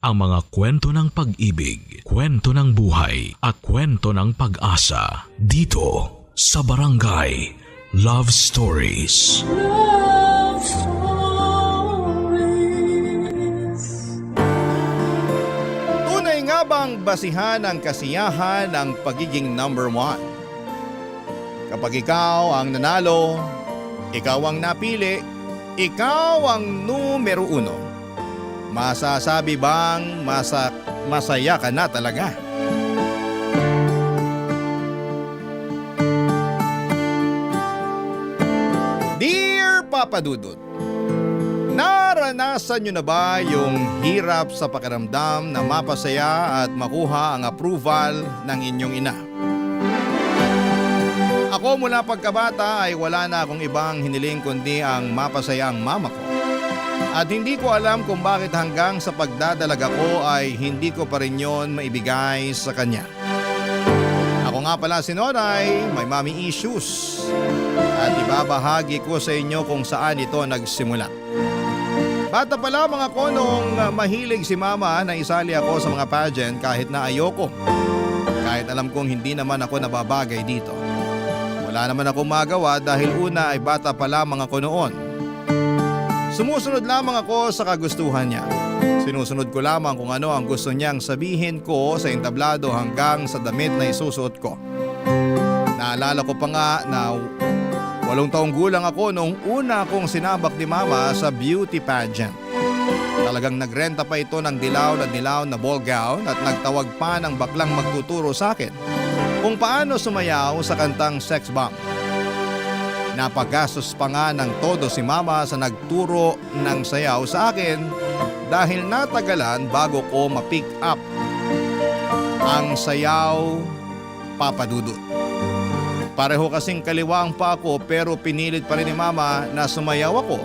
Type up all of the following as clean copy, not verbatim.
ang mga kwento ng pag-ibig, kwento ng buhay at kwento ng pag-asa dito sa Barangay Love Stories. Love Stories. Tunay nga bang basihan ang kasiyahan ng pagiging number one? Kapag ikaw ang nanalo, ikaw ang napili, ikaw ang numero uno. Masasabi bang masaya ka na talaga? Dear Papa Dudut, naranasan nyo na ba yung hirap sa pakiramdam na mapasaya at makuha ang approval ng inyong ina? Ako mula pagkabata ay wala na akong ibang hiniling kundi ang mapasaya ang mama ko. At hindi ko alam kung bakit hanggang sa pagdadalaga ko ay hindi ko pa rin yon maibigay sa kanya. Ako nga pala si Noray, may mommy issues. At ibabahagi ko sa inyo kung saan ito nagsimula. Bata pa lamang ako nung mahilig si mama na isali ako sa mga pageant kahit na ayoko. Kahit alam kong hindi naman ako nababagay dito. Wala naman akong magawa dahil una ay bata pa lamang ako noon. Sumusunod lamang ako sa kagustuhan niya. Sinusunod ko lamang kung ano ang gusto niyang sabihin ko sa entablado hanggang sa damit na isusuot ko. Naalala ko pa nga na 8 taong gulang ako noong una akong sinabak ni mama sa beauty pageant. Talagang nagrenta pa ito ng dilaw na ball gown at nagtawag pa ng baklang magtuturo sa akin kung paano sumayaw sa kantang Sex Bomb. Napagastos pa nga ng todo si mama sa nagturo ng sayaw sa akin dahil natagalan bago ko ma-pick up ang sayaw Papa Dudut. Pareho kasing kaliwang pa ako pero pinilit pa rin ni mama na sumayaw ako.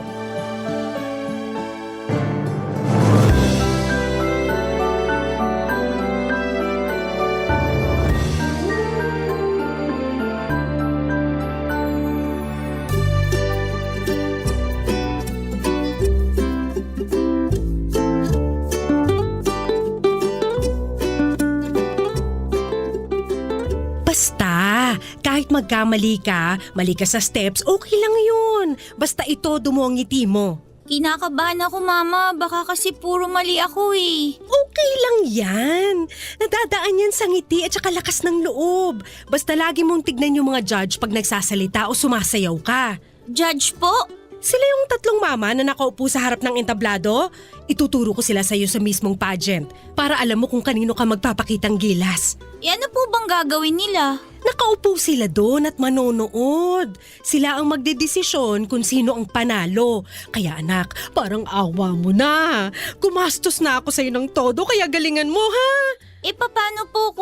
Kahit magkamali ka, mali ka sa steps, okay lang yun. Basta itodo mo ang ngiti mo. Kinakabahan ako, Mama. Baka kasi puro mali ako eh. Okay lang yan. Nadadaan yan sa ngiti at saka lakas ng loob. Basta lagi mong tignan yung mga judge pag nagsasalita o sumasayaw ka. Judge po? Sila yung 3 mama na nakaupo sa harap ng entablado. Ituturo ko sila sa'yo sa mismong pageant para alam mo kung kanino ka magpapakitang gilas. Ano po bang gagawin nila? Nakaupo sila doon at manonood. Sila ang magdedesisyon kung sino ang panalo. Kaya anak, parang awa mo na. Gumastos na ako sa'yo ng todo kaya galingan mo ha. Paano po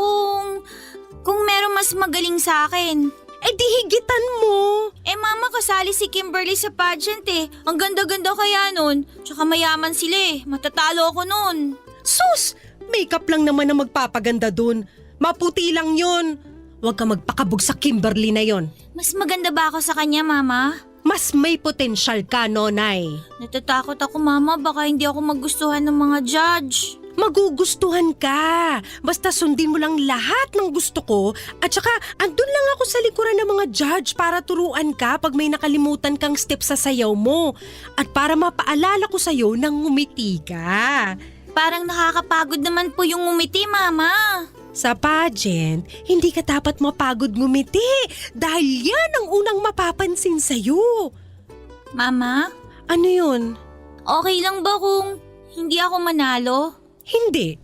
kung meron mas magaling sa akin? Di higitan mo. Mama, kasali si Kimberly sa pageant eh. Ang ganda-ganda kaya nun. Tsaka mayaman sila eh. Matatalo ako nun. Sus! Makeup lang naman na magpapaganda dun. Maputi lang yun. Huwag ka magpakabog sa Kimberly na yon. Mas maganda ba ako sa kanya, Mama? Mas may potensyal ka, Nonay. Natatakot ako, Mama. Baka hindi ako magustuhan ng mga judge. Magugustuhan ka. Basta sundin mo lang lahat ng gusto ko at saka andun lang ako sa likuran ng mga judge para turuan ka pag may nakalimutan kang step sa sayaw mo at para mapaalala ko sa'yo nang ngumiti ka. Parang nakakapagod naman po yung ngumiti, Mama. Sa pageant, hindi ka dapat mapagod ngumiti dahil yan ang unang mapapansin sa'yo. Mama? Ano yun? Okay lang ba kung hindi ako manalo? Hindi.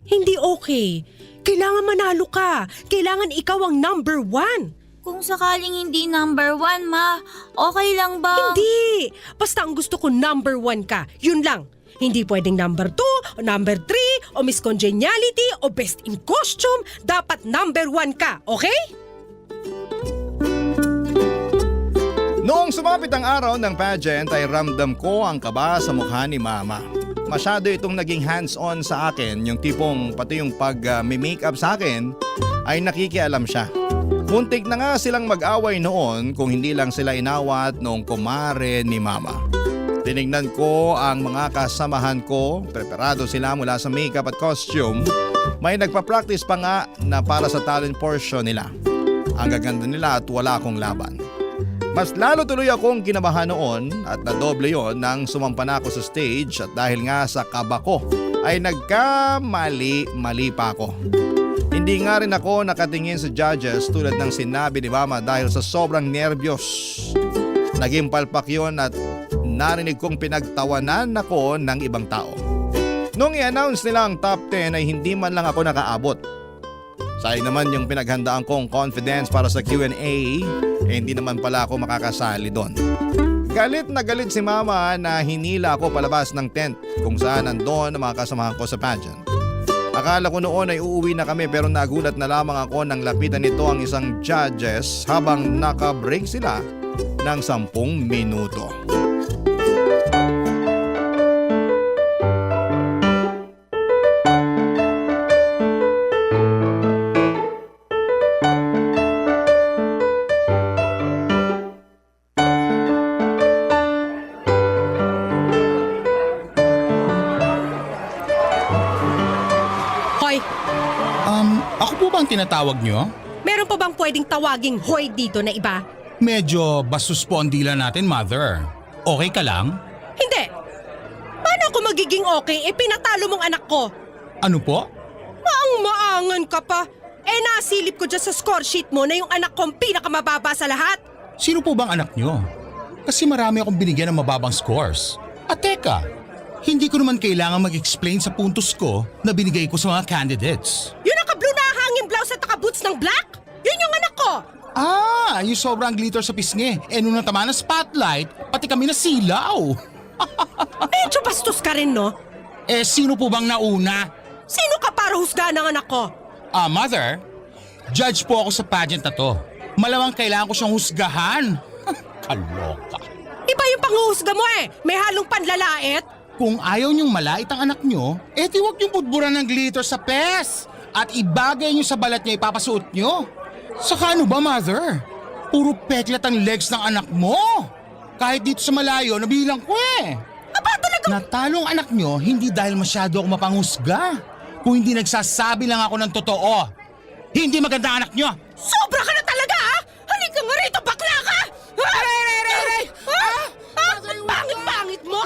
Hindi okay. Kailangan manalo ka. Kailangan ikaw ang number 1. Kung sakaling hindi number 1, Ma, okay lang ba? Hindi. Basta ang gusto ko number 1 ka. Yun lang. Hindi pwedeng number 2, o number 3, o Miss Congeniality, o Best in Costume. Dapat number 1 ka, okay? Noong sumapit ang araw ng pageant ay ramdam ko ang kaba sa mukha ni Mama. Masyado itong naging hands-on sa akin, yung tipong pati yung pag-makeup sa akin ay nakikialam siya. Muntik na nga silang mag-away noon kung hindi lang sila inawat noong kumare ni Mama. Tinignan ko ang mga kasamahan ko, preparado sila mula sa makeup at costume. May nagpa-practice pa nga na para sa talent portion nila. Ang gaganda nila at wala akong laban. Mas lalo tuloy akong kinabahan noon at nadoble yon nang sumampa na ako sa stage at dahil nga sa kaba ko ay nagkamali pa ako. Hindi nga rin ako nakatingin sa judges tulad ng sinabi ni Mama dahil sa sobrang nervyos. Naging palpak yun at narinig kong pinagtawanan ako ng ibang tao. Nung i-announce nila ang top 10 ay hindi man lang ako nakaabot. Sayang naman yung pinaghandaan kong confidence para sa Q&A, hindi naman pala ako makakasali doon. Galit na galit si Mama na hinila ako palabas ng tent kung saan nandun ang mga kasamahan ko sa pageant. Akala ko noon ay uuwi na kami pero nagulat na lamang ako nang lapitan nito ang isang judges habang naka-break sila ng 10 minuto. Hoy, Ako po ba ang tinatawag nyo? meron pa bang pwedeng tawaging hoy dito na iba? Medyo bastos po ang dila natin, Mother. Okay ka lang? Hindi. Paano ako magiging okay pinatalo mong anak ko? Ano po? Maang-maangan ka pa. Nasilip ko dyan sa score sheet mo na yung anak kong pinakamababa sa lahat. Sino po bang anak nyo? Kasi marami akong binigyan ng mababang scores. At teka, hindi ko naman kailangan mag-explain sa puntos ko na binigay ko sa mga candidates. Yung naka-blue na hanging blouse at naka-boots ng black? Yun yung anak ko. Yung sobrang glitter sa pisngi. Nung natama ng spotlight, pati kami nasilaw. Medyo bastos ka rin, no? Sino po bang nauna? Sino ka para husgahan ng anak ko? Mother, judge po ako sa pageant na to. Malamang kailangan ko siyang husgahan. Kaloka. Iba yung panghuhusga mo May halong panlalait. Kung ayaw niyong malait ang anak niyo, di huwag niyong budburan ng glitter sa pes. At ibagay niyo sa balat niya ipapasuot niyo. Saka ano ba, Mother? Puro peklat ang legs ng anak mo. Kahit dito sa malayo, nabilang ko Aba talaga? Natalo ang anak niyo hindi dahil masyado ako mapanghusga. Kung hindi nagsasabi lang ako ng totoo. Hindi maganda ang anak niyo. Sobra ka na talaga Halika nga rito, bakla ka! Aray! Pangit-pangit mo!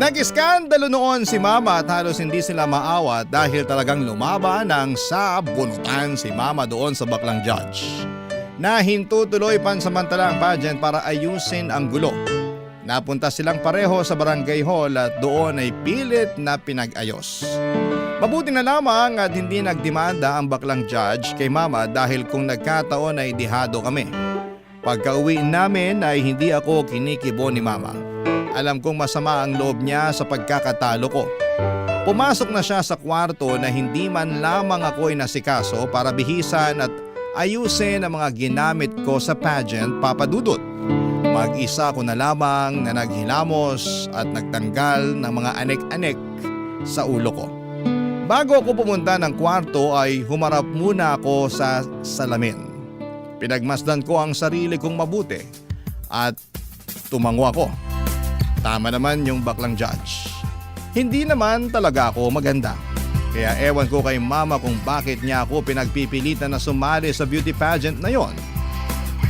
Nag-iskandalo noon si Mama at halos hindi sila maawat dahil talagang lumaban ng sabunutan si Mama doon sa baklang judge. Nahinto tuloy pansamantala ang pageant para ayusin ang gulo. Napunta silang pareho sa barangay hall at doon ay pilit na pinag-ayos. Mabuti na lamang at hindi nagdemanda ang baklang judge kay Mama dahil kung nagkataon ay dihado kami. Pagka-uwi namin ay hindi ako kinikibo ni Mama. Alam kong masama ang loob niya sa pagkakatalo ko. Pumasok na siya sa kwarto na hindi man lamang ako inasikaso para bihisan at ayusin ang mga ginamit ko sa pageant, Papa Dudut. Mag-isa ko na lamang na naghilamos at nagtanggal ng mga anek-anek sa ulo ko. Bago ako pumunta ng kwarto ay humarap muna ako sa salamin. Pinagmasdan ko ang sarili kong mabuti at tumango ako. Tama naman yung baklang judge. Hindi naman talaga ako maganda. Kaya ewan ko kay Mama kung bakit niya ako pinagpipilitan na sumali sa beauty pageant na yon.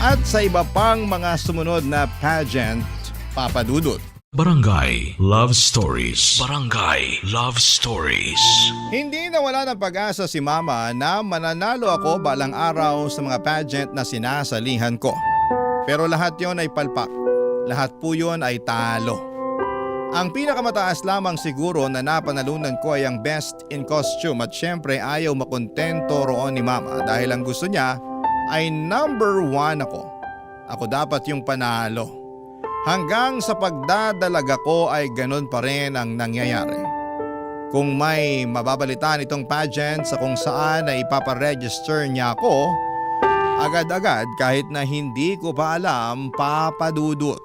At sa iba pang mga sumunod na pageant, Papa Dudut. Barangay Love Stories. Barangay Love Stories. Hindi nawala ng pag-asa si Mama na mananalo ako balang araw sa mga pageant na sinasalihan ko. Pero lahat yon ay palpak. Lahat po yun ay talo. Ang pinakamataas lamang siguro na napanalunan ko ay ang best in costume at syempre ayaw makontento roon ni Mama dahil ang gusto niya ay number 1 ako. Ako dapat yung panalo. Hanggang sa pagdadalaga ko ay ganun pa rin ang nangyayari. Kung may mababalitaan itong pageant sa kung saan ay ipaparegister niya ako, agad-agad kahit na hindi ko pa alam, Papa Dudut.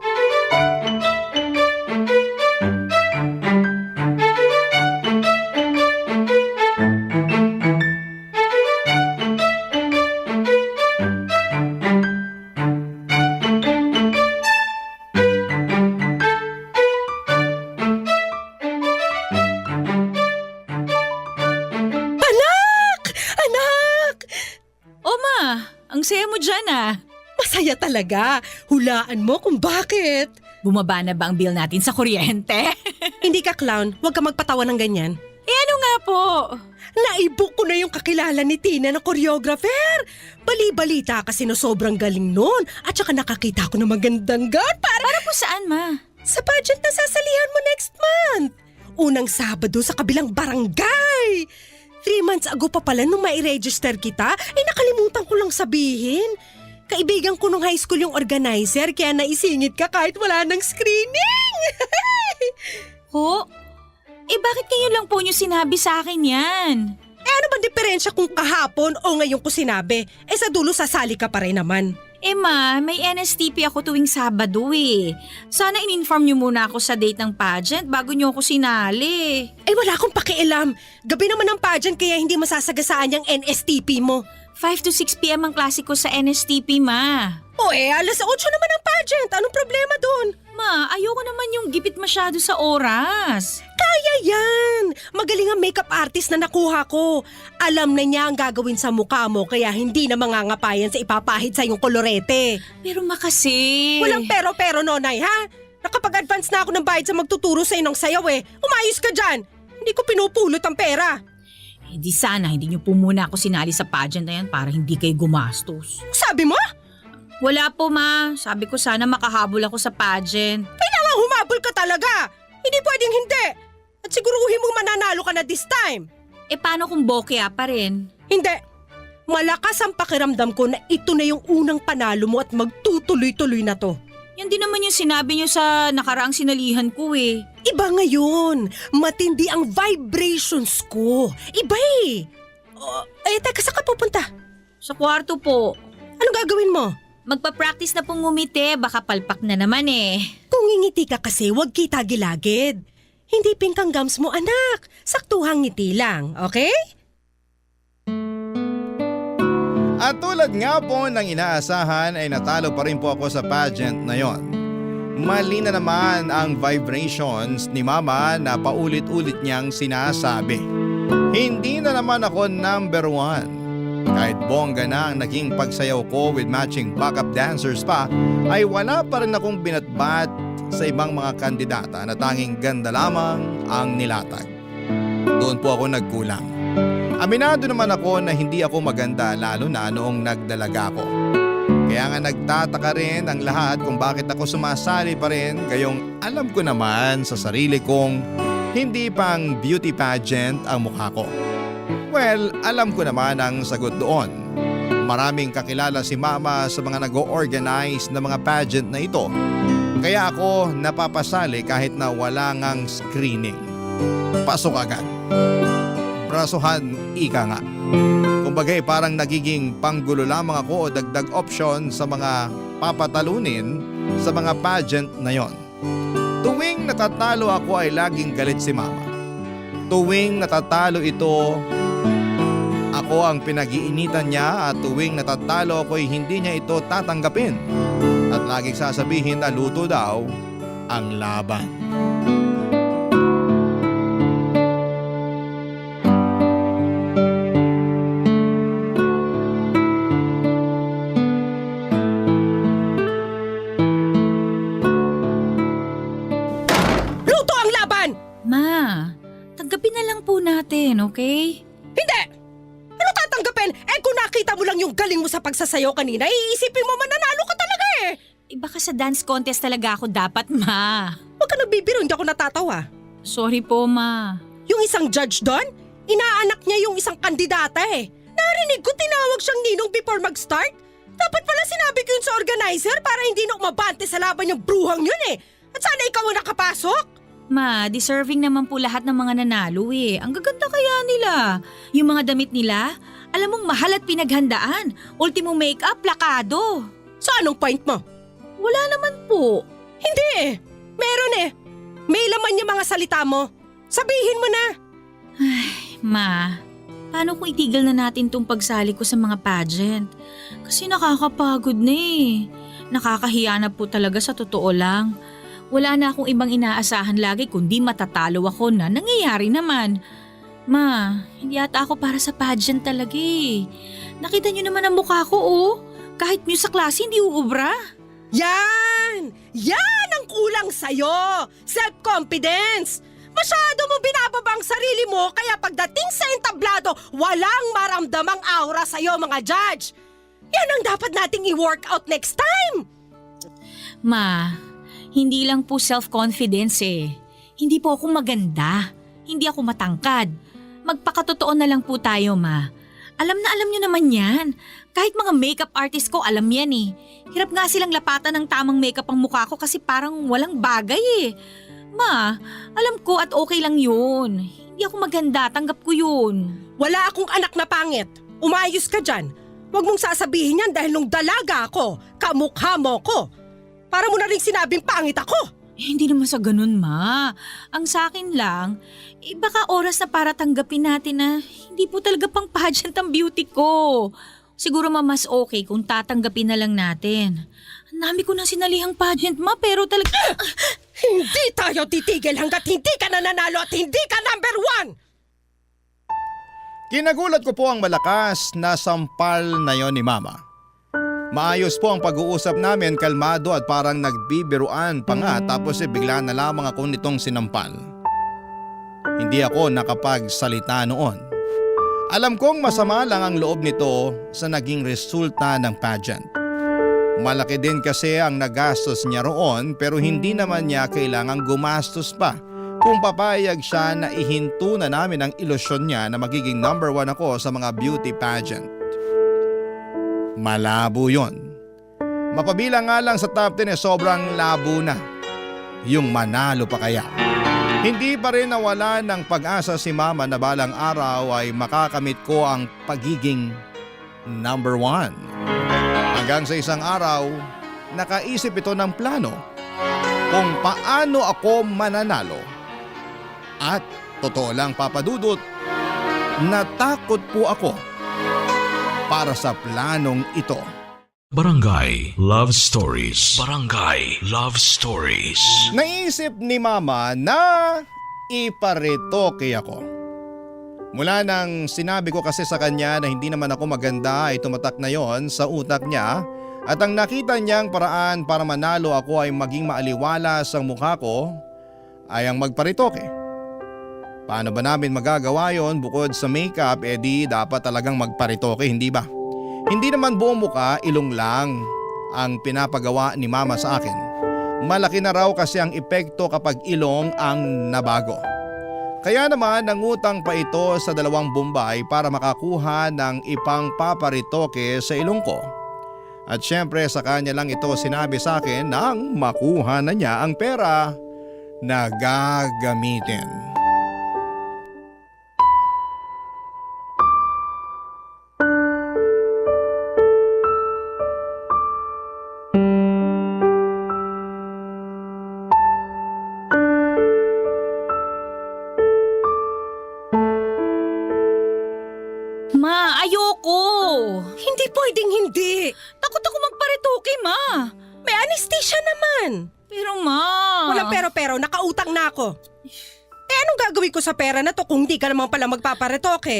saya mo dyan ah. Masaya talaga. Hulaan mo kung bakit. Bumaba na ba ang bill natin sa kuryente? Hindi ka clown, huwag ka magpatawa ng ganyan. Ano nga po? Naibok ko na yung kakilala ni Tina na choreographer. Bali-balita kasi na sobrang galing nun. At saka nakakita ko ng magandang gown Para po saan ma? sa pageant na sasalihan mo next month. Unang Sabado sa kabilang barangay. 3 months ago pa pala nung mai-register kita, nakalimutan ko lang sabihin. Kaibigan ko nung high school yung organizer kaya naisingit ka kahit wala ng screening. Ho? Bakit kayo lang po niyo sinabi sa akin yan? Ano ba diferensya kung kahapon o ngayon ko sinabi? Sa dulo sasali ka pa rin naman. Ma, may NSTP ako tuwing Sabado eh. Sana in-inform niyo muna ako sa date ng pageant bago niyo ako sinali. Wala akong pakialam. Gabi naman ng pageant kaya hindi masasagasaan yung NSTP mo. 5 to 6 p.m. ang klase ko sa NSTP, ma. Alas 8 naman ang pageant. Anong problema dun? Ma, ayoko naman yung gipit masyado sa oras. Kaya yan! Magaling ang makeup artist na nakuha ko. Alam na niya ang gagawin sa mukha mo kaya hindi na mangangapayan sa ipapahid sa iyong kolorete. Pero ma kasi… Walang pero-pero, Nonay, ha? Nakapag-advance na ako ng bayad sa magtuturo sa inong sayaw eh. Umayos ka dyan! Hindi ko pinupulot ang pera. Di sana hindi niyo po muna ako sinali sa pageant na yan para hindi kayo gumastos. Sabi mo? Wala po, ma. Sabi ko sana makahabol ako sa pageant. Kailangan humabol ka talaga! Hindi pwedeng hindi! At siguruhin mong mananalo ka na this time! Paano kung bokeh pa rin? Hindi! Malakas ang pakiramdam ko na ito na yung unang panalo mo at magtutuloy-tuloy na to. Yan din naman yung sinabi niyo sa nakaraang sinalihan ko eh. Iba ngayon. Matindi ang vibrations ko. Iba eh. Teka, saan ka pupunta? Sa kwarto po. Anong gagawin mo? Magpa-practice na pong ngumiti, baka palpak na naman eh. Kung ngingiti ka kasi, huwag kita gilagid. Hindi pink ang gums mo, anak. Saktuhang ngiti lang, okay? At tulad nga po ng inaasahan ay natalo pa rin po ako sa pageant na yon. Mali na naman ang vibrations ni Mama na paulit-ulit niyang sinasabi. Hindi na naman ako number 1. Kahit bongga na ang naging pagsayaw ko with matching backup dancers pa, ay wala pa rin akong binatbat sa ibang mga kandidata na tanging ganda lamang ang nilatag. Doon po ako nagkulang. Aminado naman ako na hindi ako maganda lalo na noong nagdalaga ko. Kaya nga nagtataka rin ang lahat kung bakit ako sumasali pa rin gayong alam ko naman sa sarili kong hindi pang beauty pageant ang mukha ko. Well, alam ko naman ang sagot doon. Maraming kakilala si Mama sa mga nag-o-organize na mga pageant na ito. Kaya ako napapasali kahit na wala ngang screening. Pasok agad. Brasuhan, ika nga. Kumbaga parang nagiging panggulo lamang ako o dagdag option sa mga papatalunin sa mga pageant na yon. Tuwing natatalo ako ay laging galit si Mama. Tuwing natatalo ito, ako ang pinag-iinitan niya at tuwing natatalo ako ay hindi niya ito tatanggapin. At laging sasabihin na luto daw ang laban. Luto ang laban! Ma, tanggapin na lang po natin, okay? Hindi! Ano tatanggapin? Kung nakita mo lang yung galing mo sa pagsasayaw kanina, iisipin mo mananalo ka talaga eh! Baka sa dance contest talaga ako dapat, ma. Huwag ka nagbibiro, hindi ako natatawa. Sorry po, ma. Yung isang judge doon, inaanak niya yung isang kandidata eh. Narinig ko tinawag siyang ninong before mag-start. Dapat pala sinabi ko yun sa organizer para hindi na umabante sa laban yung bruhang yun eh. At sana ikaw ang nakapasok. Ma, deserving naman po lahat ng mga nanalo eh. Ang gaganda kaya nila. Yung mga damit nila, alam mong mahal at pinaghandaan. Ultimo make-up, plakado. So anong point mo? Wala naman po. Hindi eh. Meron eh. May laman yung mga salita mo. Sabihin mo na. Ma, paano kung itigil na natin tong pagsali ko sa mga pageant? Kasi nakakapagod na eh. Nakakahiya na po talaga sa totoo lang. Wala na akong ibang inaasahan lagi kundi matatalo ako na nangyayari naman. Ma, hindi ata ako para sa pageant talaga eh. Nakita niyo naman ang mukha ko oh. Kahit news sa klase, hindi uubra. Yan! Yan ang kulang sa'yo! Self-confidence! Masyado mo binababa ang sarili mo kaya pagdating sa entablado, walang maramdamang aura sa'yo mga judge! Yan ang dapat nating i-workout next time! Ma, hindi lang po self-confidence eh. Hindi po ako maganda. Hindi ako matangkad. Magpakatotoo na lang po tayo, Ma. Alam na alam nyo naman yan. Kahit mga makeup artist ko, alam yan eh. Hirap nga silang lapatan ng tamang makeup ang mukha ko kasi parang walang bagay eh. Ma, alam ko at okay lang yun. Hindi ako maganda, tanggap ko yun. Wala akong anak na pangit. Umayos ka dyan. Huwag mong sasabihin yan dahil nung dalaga ako, kamukha mo ko. Para mo na rin sinabing pangit ako. Hindi naman sa ganun, Ma. Ang sa akin lang, baka oras na para tanggapin natin na hindi po talaga pang pageant ang beauty ko. Siguro mas okay kung tatanggapin na lang natin. Ang dami ko nang sinalihang pageant, Ma, pero talaga... Hindi tayo titigil hanggat hindi ka nananalo at hindi ka number 1! Kinagulat ko po ang malakas na sampal na yon ni Mama. Maayos po ang pag-uusap namin, kalmado at parang nagbibiruan pa nga tapos bigla na lamang ako nitong sinampal. Hindi ako nakapagsalita noon. Alam kong masama lang ang loob nito sa naging resulta ng pageant. Malaki din kasi ang nagastos niya roon pero hindi naman niya kailangang gumastos pa kung papayag siya na ihinto na namin ang ilusyon niya na magiging number 1 ako sa mga beauty pageant. Malabo yon. Mapabilang nga lang sa top 10 sobrang labo na. Yung manalo pa kaya. Hindi pa rin nawala ng pag-asa si Mama na balang araw ay makakamit ko ang pagiging number 1. Hanggang sa isang araw, nakaisip ito ng plano kung paano ako mananalo. At totoo lang papadudot, natakot po ako para sa planong ito. Barangay Love Stories. Barangay Love Stories. Naisip ni Mama na iparetoke ako. Mula nang sinabi ko kasi sa kanya na hindi naman ako maganda ay tumatak na yon sa utak niya at ang nakita niyang paraan para manalo ako ay maging maaliwalas ang mukha ko ay ang magparetoke. Paano ba namin magagawa yon bukod sa makeup di dapat talagang magparetoke, hindi ba? Hindi naman buong mukha, ilong lang ang pinapagawa ni Mama sa akin. Malaki na raw kasi ang epekto kapag ilong ang nabago. Kaya naman nangutang pa ito sa 2 Bombay para makakuha ng ipang paparitoke sa ilong ko. At syempre sa kanya lang ito sinabi sa akin nang makuha na niya ang pera na gagamitin. Ma, ayoko. Hindi pwedeng hindi. Takot ako magparetoke, Ma. May anesthesia naman. Pero Ma... Walang pero, nakautang na ako. Anong gagawin ko sa pera na to kung hindi ka naman pala magpaparetoke?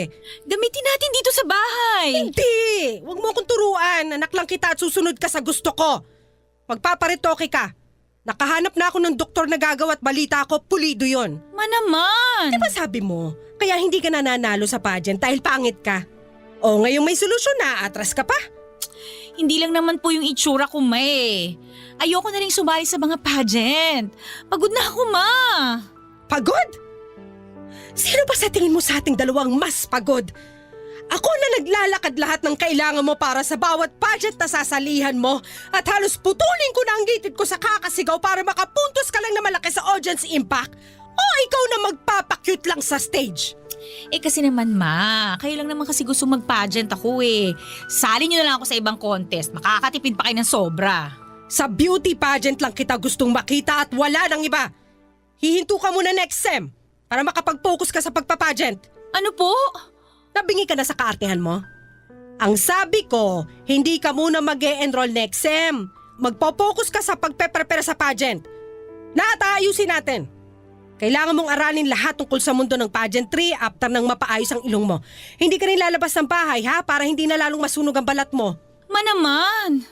Gamitin natin dito sa bahay. Hindi! Huwag mo akong turuan. Anak lang kita at susunod ka sa gusto ko. Magpaparetoke ka. Nakahanap na ako ng doktor na gagawa at balita ko, pulido yon. Ma naman. Di ba sabi mo, kaya hindi ka nananalo sa pageant dahil pangit ka? O ngayong may solusyon na, atras ka pa? Hindi lang naman po yung itsura ko, Ma eh. Ayoko na rin sumali sa mga pageant. Pagod na ako, Ma. Pagod? Sino ba sa tingin mo sa ating dalawang mas pagod? Ako na naglalakad lahat ng kailangan mo para sa bawat pageant na sasalihan mo at halos putulin ko na ang gitid ko sa kakasigaw para makapuntos ka lang na malaki sa audience impact o ikaw na magpapakyut lang sa stage. Kasi naman, Ma, kayo lang naman kasi gusto mag-pageant ako eh. Sali nyo na lang ako sa ibang contest. Makakatipid pa kayo ng sobra. Sa beauty pageant lang kita gustong makita at wala nang iba. Hihinto ka muna next sem para makapag-focus ka sa pagpapageant. Ano po? Nabingi ka na sa kaartehan mo? Ang sabi ko, hindi ka muna mag-e-enroll next sem. Magpo-focus ka sa pagpe-prepare sa pageant. Lahat aayusin natin. Kailangan mong aralin lahat tungkol sa mundo ng pageantry after nang mapaayos ang ilong mo. Hindi ka rin lalabas ng bahay ha para hindi na lalong masunog ang balat mo. Ma naman,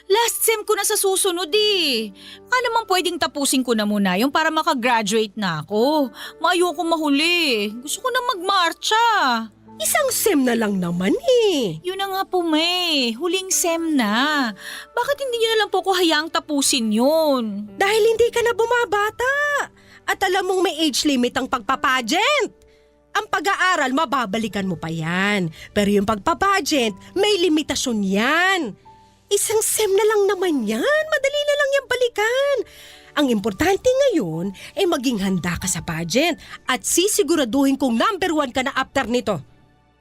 last sem ko na sa susunod eh. Naman pwedeng tapusin ko na muna yung para makagraduate na ako. Ayoko mahuli. Gusto ko na magmarcha. Isang sem na lang naman eh. Yun na nga po, May. Huling sem na. Bakit hindi nyo na lang po ko hayaang tapusin yun? Dahil hindi ka na bumabata. At alam mong may age limit ang pagpapageant. Ang pag-aaral, mababalikan mo pa yan. Pero yung pagpapageant, may limitasyon yan. Isang sem na lang naman yan. Madali na lang yan balikan. Ang importante ngayon ay maging handa ka sa pageant at sisiguraduhin kung number 1 ka na after nito.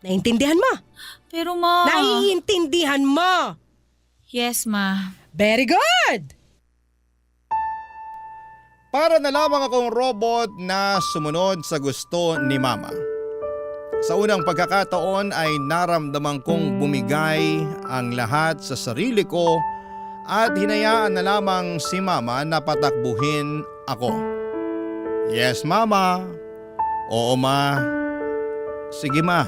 Naintindihan mo? Pero ma... Naiintindihan mo? Yes, ma. Very good! Para na lamang akong robot na sumunod sa gusto ni Mama. Sa unang pagkakataon ay naramdaman kong bumigay ang lahat sa sarili ko at hinayaan na lamang si Mama na patakbuhin ako. Yes, Mama. Oo, Ma. Sige, Ma.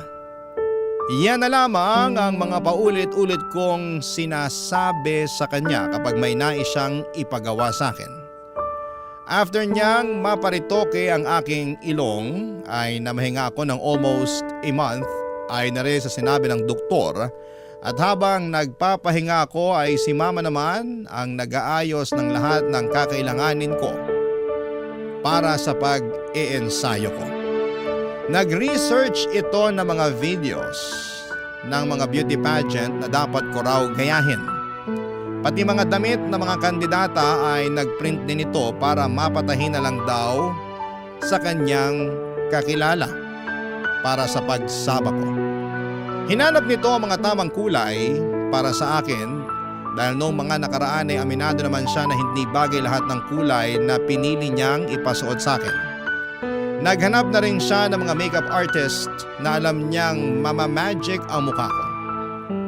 Yan na lamang ang mga paulit-ulit kong sinasabi sa kanya kapag may nais siyang ipagawa sa akin. After niyang maparitoke ang aking ilong ay namahinga ako ng almost a month ay na rin sa sinabi ng doktor at habang nagpapahinga ako ay si Mama naman ang nag-aayos ng lahat ng kakailanganin ko para sa pag-iensayo ko. Nag-research ito ng mga videos ng mga beauty pageant na dapat ko raw gayahin. Pati mga damit ng mga kandidata ay nagprint din ito para mapatahin na lang daw sa kanyang kakilala para sa pagsaba ko. Hinanap nito ang mga tamang kulay para sa akin dahil noong mga nakaraan ay aminado naman siya na hindi bagay lahat ng kulay na pinili niyang ipasuot sa akin. Naghanap na rin siya ng mga makeup artist na alam niyang mamamagic ang mukha ko.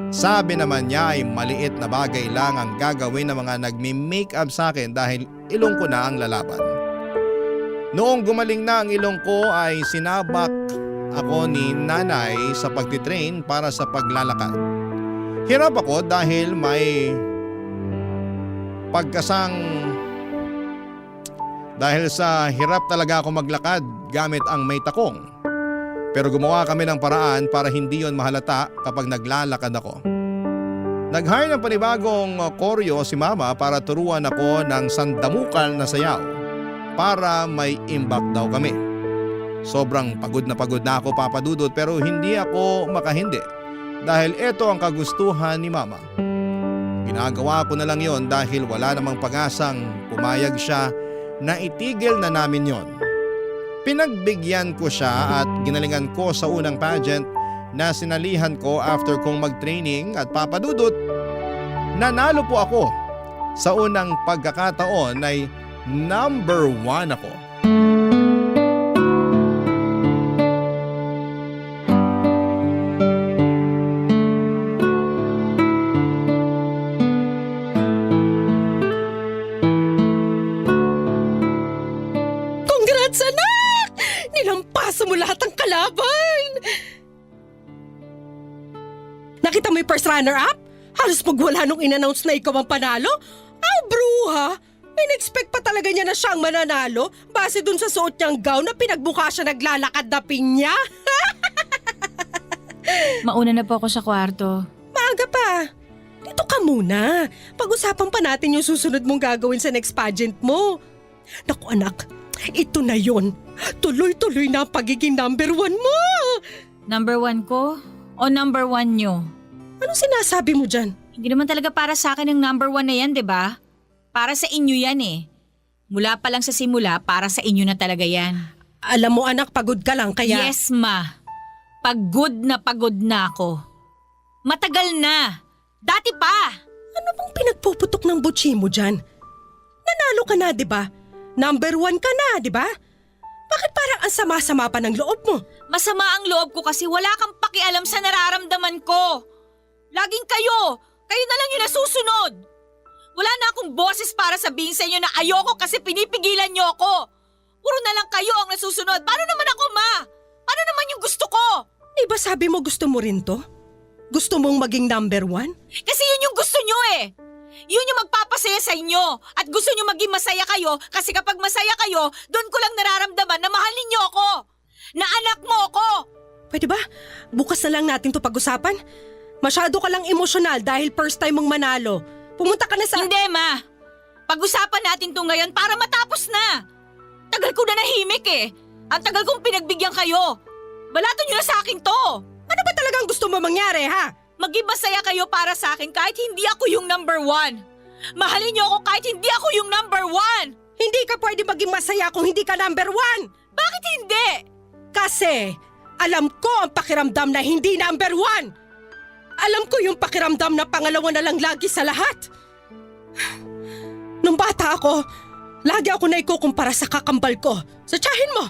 Sabi naman niya ay maliit na bagay lang ang gagawin ng mga nagmi-makeup sa akin dahil ilong ko na ang lalaban. Noong gumaling na ang ilong ko ay sinabak ako ni nanay sa pagtitrain para sa paglalakad. Hirap ako dahil may dahil sa hirap talaga ako maglakad gamit ang may takong. Pero gumawa kami ng paraan para hindi yon mahalata kapag naglalakad ako. Nag-hire ng panibagong koryo si Mama para turuan ako ng sandamukal na sayaw para may imbak daw kami. Sobrang pagod na ako, Papa Dudut, pero hindi ako makahindi dahil ito ang kagustuhan ni Mama. Ginagawa ko na lang yon dahil wala namang pag-asang pumayag siya na itigil na namin yon. Pinagbigyan ko siya at ginalingan ko sa unang pageant na sinalihan ko after kong mag-training at Papa Dudut. Nanalo po ako. Sa unang pagkakataon ay number 1 ako. Congrats, anak! Nilampasan mo lahat ng kalaban! Nakita mo yung first runner-up? Halos magwala nung in-announce na ikaw ang panalo? Bruha! In-expect pa talaga niya na siyang mananalo base dun sa suot niyang gown na pinagbuka siya naglalakad na pinya? Mauna na po ako sa kwarto. Maaga pa. Dito ka muna. Pag-usapan pa natin yung susunod mong gagawin sa next pageant mo. Naku anak, ito na yun. Tuloy-tuloy na ang pagiging number 1 mo. Number 1 ko o number 1 nyo? Anong sinasabi mo dyan? Hindi naman talaga para sa akin ang number 1 na yan, di ba? Para sa inyo yan eh. Mula pa lang sa simula, para sa inyo na talaga yan. Alam mo anak, pagod ka lang kaya… Yes, ma. Pagod na ako. Matagal na. Dati pa. Ano bang pinagpuputok ng butsi mo dyan? Nanalo ka na, di ba? Number 1 ka na, di ba? Bakit parang ang sama-sama pa ng loob mo? Masama ang loob ko kasi wala kang pakialam sa nararamdaman ko. Laging kayo na lang yung nasusunod. Wala na akong boses para sabihin sa inyo na ayoko kasi pinipigilan niyo ako. Puro na lang kayo ang nasusunod. Paano naman ako, ma? Paano naman yung gusto ko? Di ba sabi mo gusto mo rin to? Gusto mong maging number 1? Kasi yun yung eh. Yun yung magpapasaya sa inyo. At gusto nyo maging masaya kayo kasi kapag masaya kayo, doon ko lang nararamdaman na mahal ninyo ako. Na anak mo ako. Pwede ba? Bukas na lang natin to pag-usapan. Masyado ka lang emosyonal dahil first time mong manalo. Pumunta ka na sa... Hindi, Ma. Pag-usapan natin to ngayon para matapos na. Tagal ko na nahimik eh. Ang tagal kong pinagbigyan kayo. Balato nyo na sa akin to. Ano ba talagang gusto mo mangyari, ha? Maging masaya kayo para sa akin kahit hindi ako yung number 1. Mahalin niyo ako kahit hindi ako yung number 1. Hindi ka pwede maging masaya kung hindi ka number 1. Bakit hindi? Kasi alam ko ang pakiramdam na hindi number 1. Alam ko yung pakiramdam na pangalawa na lang lagi sa lahat. Nung bata ako, lagi ako na ikukumpara sa kakambal ko. Sa tiyahin mo.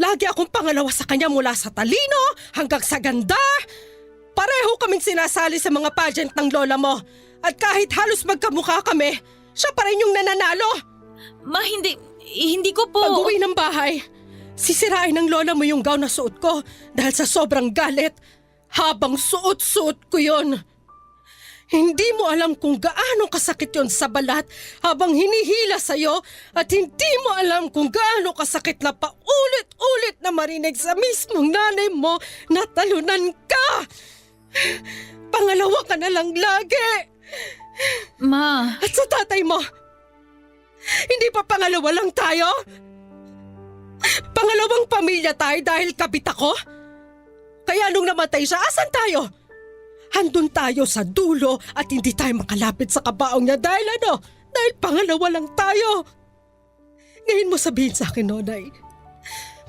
Lagi akong pangalawa sa kanya mula sa talino hanggang sa ganda. Pareho kaming sinasali sa mga pageant ng lola mo. At kahit halos magkamukha kami, siya pa rin yung nananalo. Ma, hindi ko po... Pag-uwi ng bahay, sisirain ng lola mo yung gown na suot ko dahil sa sobrang galit. Habang suot-suot ko yon. Hindi mo alam kung gaano kasakit yon sa balat habang hinihila sa'yo at hindi mo alam kung gaano kasakit na paulit-ulit na marinig sa mismong nanay mo na talunan ka. Pangalawa ka na lang lagi. Ma... At sa tatay mo, hindi pa pangalawa lang tayo? Pangalawang pamilya tayo dahil kabit ako? Kaya nung namatay siya, asan tayo? Handun tayo sa dulo at hindi tayo makalapit sa kabaong niya dahil ano? Dahil pangalawa lang tayo. Ngayon mo sabihin sa akin, Nonay,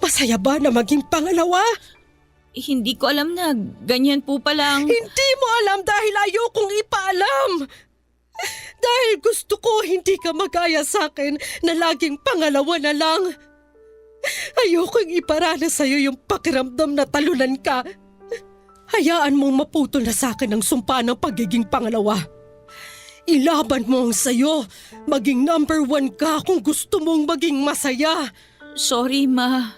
masaya ba na maging pangalawa? Hindi ko alam na ganyan po palang... Hindi mo alam dahil ayokong ipaalam. Dahil gusto ko hindi ka magaya sa akin na laging pangalawa na lang. Ayokong iparana sa'yo yung pakiramdam na talunan ka. Hayaan mong maputol na sa akin ang sumpa ng pagiging pangalawa. Ilaban mo ang sayo. Maging number 1 ka kung gusto mong maging masaya. Sorry, Ma.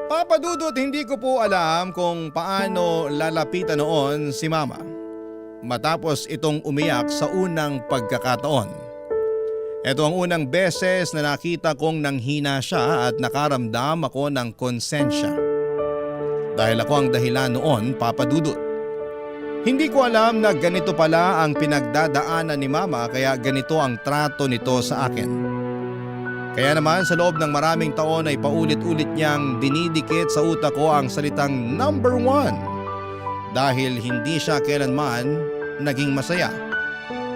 Papa Dudut, hindi ko po alam kung paano lalapitan noon si Mama matapos itong umiyak sa unang pagkakataon. Ito ang unang beses na nakita kong nanghina siya at nakaramdam ako ng konsensya. Dahil ako ang dahilan noon, Papa Dudut. Hindi ko alam na ganito pala ang pinagdadaanan ni Mama kaya ganito ang trato nito sa akin. Kaya naman sa loob ng maraming taon ay paulit-ulit niyang dinidikit sa utak ko ang salitang number 1 dahil hindi siya kailanman naging masaya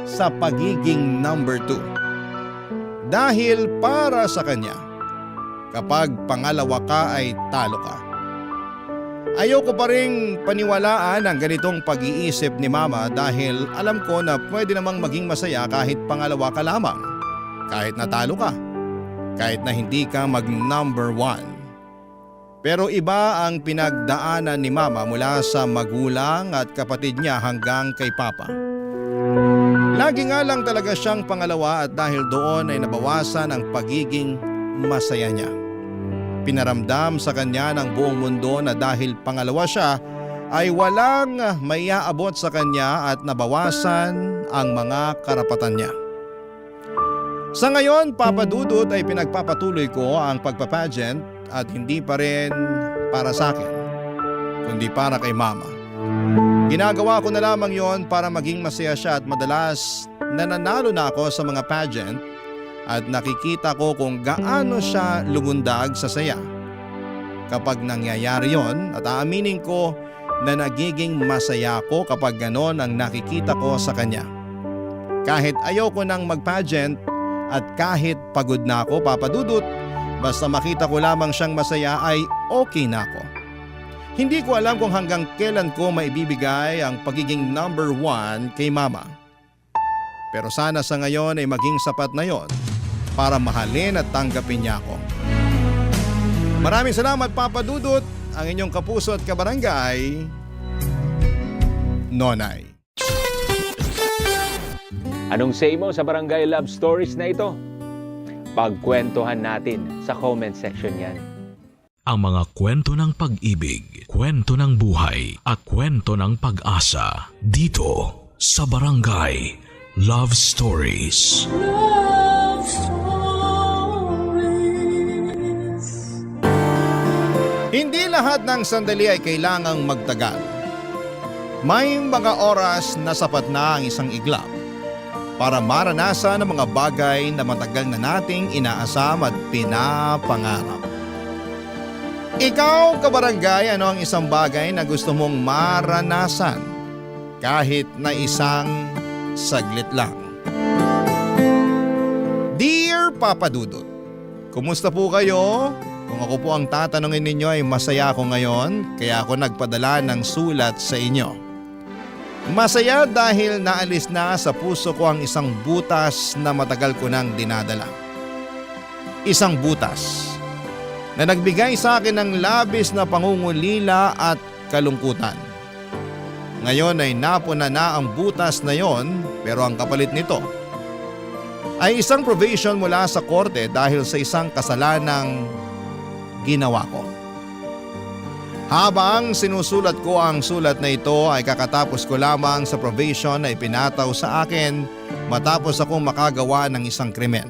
sa pagiging number 2. Dahil para sa kanya, kapag pangalawa ka ay talo ka. Ayoko pa ring paniwalaan ang ganitong pag-iisip ni Mama dahil alam ko na pwede namang maging masaya kahit pangalawa ka lamang, kahit natalo ka. Kahit na hindi ka mag number 1. Pero iba ang pinagdaanan ni Mama mula sa magulang at kapatid niya hanggang kay Papa. Lagi nga lang talaga siyang pangalawa at dahil doon ay nabawasan ang pagiging masaya niya. Pinaramdam sa kanya ng buong mundo na dahil pangalawa siya ay walang maiaabot sa kanya at nabawasan ang mga karapatan niya. Sa ngayon, Papa Dudut, ay pinagpapatuloy ko ang pagpapageant at hindi pa rin para sa akin, kundi para kay Mama. Ginagawa ko na lamang yon para maging masaya siya at madalas nananalo na ako sa mga pageant at nakikita ko kung gaano siya lumundag sa saya. Kapag nangyayari yon at aaminin ko na nagiging masaya ako kapag ganon ang nakikita ko sa kanya. Kahit ayoko nang mag-pageant, at kahit pagod na ako, Papa Dudut, basta makita ko lamang siyang masaya ay okay na ako. Hindi ko alam kung hanggang kailan ko maibibigay ang pagiging number 1 kay Mama. Pero sana sa ngayon ay maging sapat na yon para mahalin at tanggapin niya ako. Maraming salamat, Papa Dudut, ang inyong kapuso at kabarangay, Nonay. Anong say mo sa Barangay Love Stories na ito? Pagkwentuhan natin sa comment section yan. ang mga kwento ng pag-ibig, kwento ng buhay at kwento ng pag-asa dito sa Barangay Love Stories. Love Stories. Hindi lahat ng sandali ay kailangang magtagal. May mga oras na sapat na ang isang iglap para maranasan ang mga bagay na matagal na nating inaasam at pinapangarap. Ikaw, kabarangay, ano ang isang bagay na gusto mong maranasan kahit na isang saglit lang? Dear Papa Dudut, kumusta po kayo? Kung ako po ang tatanungin ninyo ay masaya ako ngayon kaya ako nagpadala ng sulat sa inyo. Masaya dahil naalis na sa puso ko ang isang butas na matagal ko nang dinadala. Isang butas na nagbigay sa akin ng labis na pangungulila at kalungkutan. Ngayon ay napuna na ang butas na yon, pero ang kapalit nito ay isang probation mula sa korte dahil sa isang kasalanang ginawa ko. Habang sinusulat ko ang sulat na ito ay kakatapos ko lamang sa probation na ipinataw sa akin matapos akong makagawa ng isang krimen.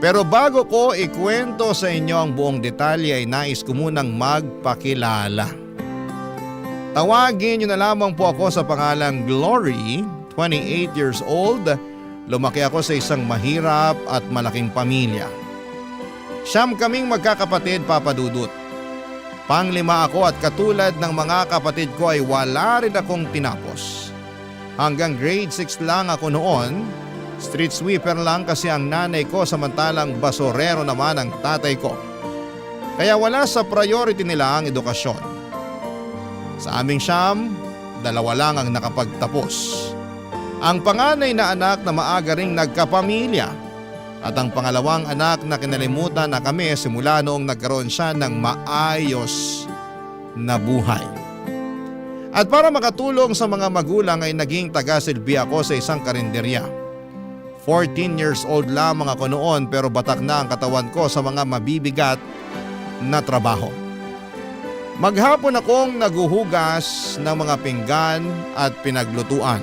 Pero bago ko ikwento sa inyo ang buong detalye ay nais ko munang magpakilala. Tawagin niyo na lamang po ako sa pangalang Glory, 28 years old. Lumaki ako sa isang mahirap at malaking pamilya. Siyam kaming magkakapatid, Papa Dudut. Panglima ako at katulad ng mga kapatid ko ay wala rin akong tinapos. Hanggang grade 6 lang ako noon. Street sweeper lang kasi ang nanay ko samantalang basurero naman ang tatay ko. Kaya wala sa priority nila ang edukasyon. Sa aming siyam, 2 lang ang nakapagtapos. Ang panganay na anak na maaga ring nagkapamilya at ang pangalawang anak na kinalimutan na kami simula noong nagkaroon siya ng maayos na buhay. At para makatulong sa mga magulang ay naging taga-silbi ako sa isang karinderya. 14 years old lamang ako noon pero batak na ang katawan ko sa mga mabibigat na trabaho. Maghapon akong naguhugas ng mga pinggan at pinaglutuan.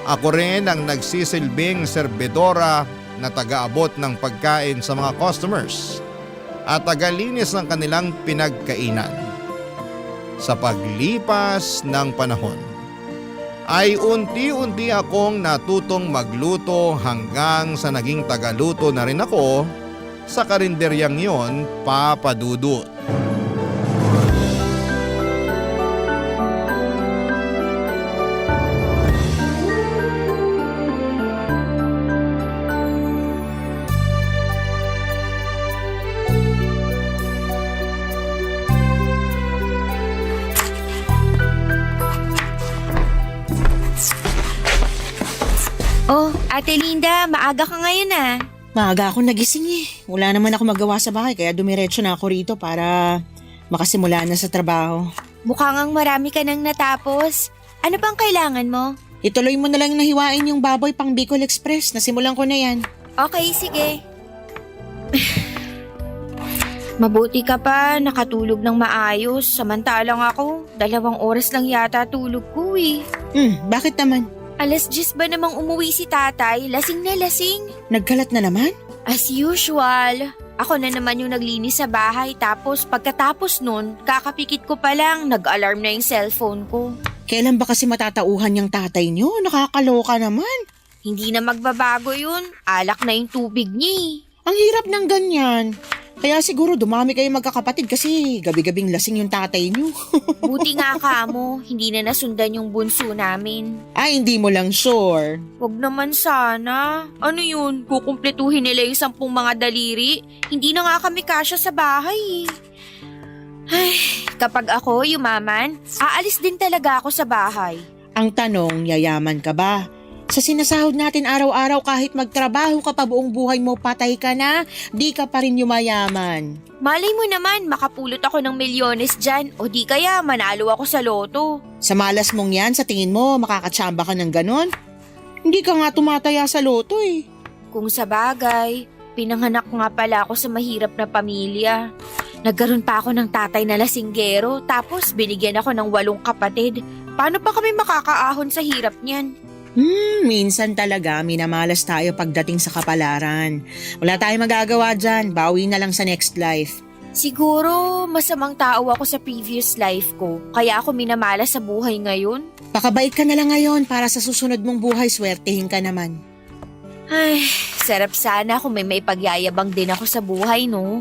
Ako rin ang nagsisilbing serbedora na taga-abot ng pagkain sa mga customers at tagalinis ng kanilang pinagkainan. Sa paglipas ng panahon, ay unti-unti akong natutong magluto hanggang sa naging tagaluto na rin ako sa karinderyang yon, Papa Dudut. Oh, Ate Linda, maaga ka ngayon ah. Maaga ako nagising eh. Wala naman ako magawa sa bahay kaya dumiretso na ako rito para makasimula na sa trabaho. Mukha ngang marami ka nang natapos. Ano bang kailangan mo? Ituloy mo na lang nahiwain yung baboy pang Bicol Express. Nasimulan ko na yan. Okay, sige. Mabuti ka pa, nakatulog ng maayos. Samantalang ako, 2 oras lang yata tulog ko eh. Bakit naman? 10:00 ba namang umuwi si tatay? Lasing na lasing. Nagkalat na naman? As usual. Ako na naman yung naglinis sa bahay tapos pagkatapos nun, kakapikit ko pa lang, nag-alarm na yung cellphone ko. Kailan ba kasi matatauhan yung tatay nyo? Nakakaloka naman. Hindi na magbabago yun. Alak na yung tubig niya eh. Ang hirap ng ganyan. Kaya siguro dumami kayong magkakapatid kasi gabi-gabing lasing yung tatay nyo. Buti nga kamo, hindi na nasundan yung bunso namin. Ay, hindi mo lang sure. Wag naman sana. Ano yun? Kukumpletuhin nila yung 10 mga daliri? Hindi na nga kami kasya sa bahay. Ay, kapag ako yumaman, aalis din talaga ako sa bahay. Ang tanong, yayaman ka ba? Sa sinasahod natin araw-araw kahit magtrabaho ka pa buong buhay mo, patay ka na, di ka pa rin yumayaman. Malay mo naman, makapulot ako ng milyones dyan o di kaya manalo ako sa loto. Sa malas mong yan, sa tingin mo, makakatsamba ka ng ganon? Hindi ka nga tumataya sa loto eh. Kung sa bagay, pinanganak nga pala ako sa mahirap na pamilya. Nagkaroon pa ako ng tatay na lasinggero, tapos binigyan ako ng 8 kapatid. Paano pa kami makakaahon sa hirap niyan? Minsan talaga minamalas tayo pagdating sa kapalaran. Wala tayong magagawa dyan, bawi na lang sa next life. Siguro masamang tao ako sa previous life ko, kaya ako minamala sa buhay ngayon. Pakabait ka na lang ngayon para sa susunod mong buhay, swertehin ka naman. Ay, sarap sana kung may maipagyayabang din ako sa buhay, no?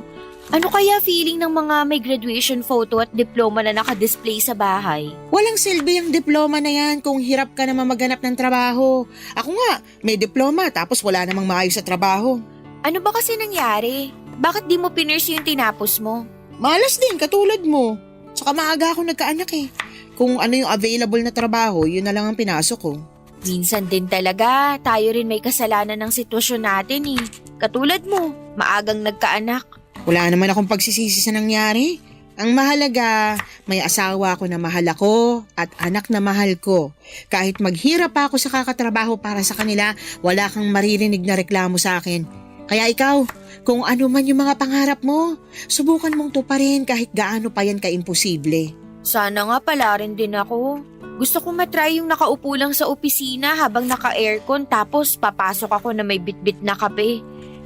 Ano kaya feeling ng mga may graduation photo at diploma na nakadisplay sa bahay? Walang silbi ang diploma na yan kung hirap ka naman maghanap ng trabaho. Ako nga, may diploma tapos wala namang maayos sa trabaho. Ano ba kasi nangyari? Bakit di mo pinurse yung tinapos mo? Malas din, katulad mo. Saka maaga ako nagkaanak eh. Kung ano yung available na trabaho, yun na lang ang pinasok ko. Minsan din talaga, tayo rin may kasalanan ng sitwasyon natin eh. Katulad mo, maagang nagkaanak. Wala naman akong pagsisisi sa nangyari. Ang mahalaga, may asawa ako na mahal ako at anak na mahal ko. Kahit maghirap pa ako sa kakatrabaho para sa kanila, wala kang maririnig na reklamo sa akin. Kaya ikaw, kung ano man yung mga pangarap mo, subukan mong tuparin kahit gaano pa yan ka-imposible. Sana nga pala rin din ako. Gusto kong matry yung nakaupo lang sa opisina habang naka-aircon tapos papasok ako na may bitbit na kape.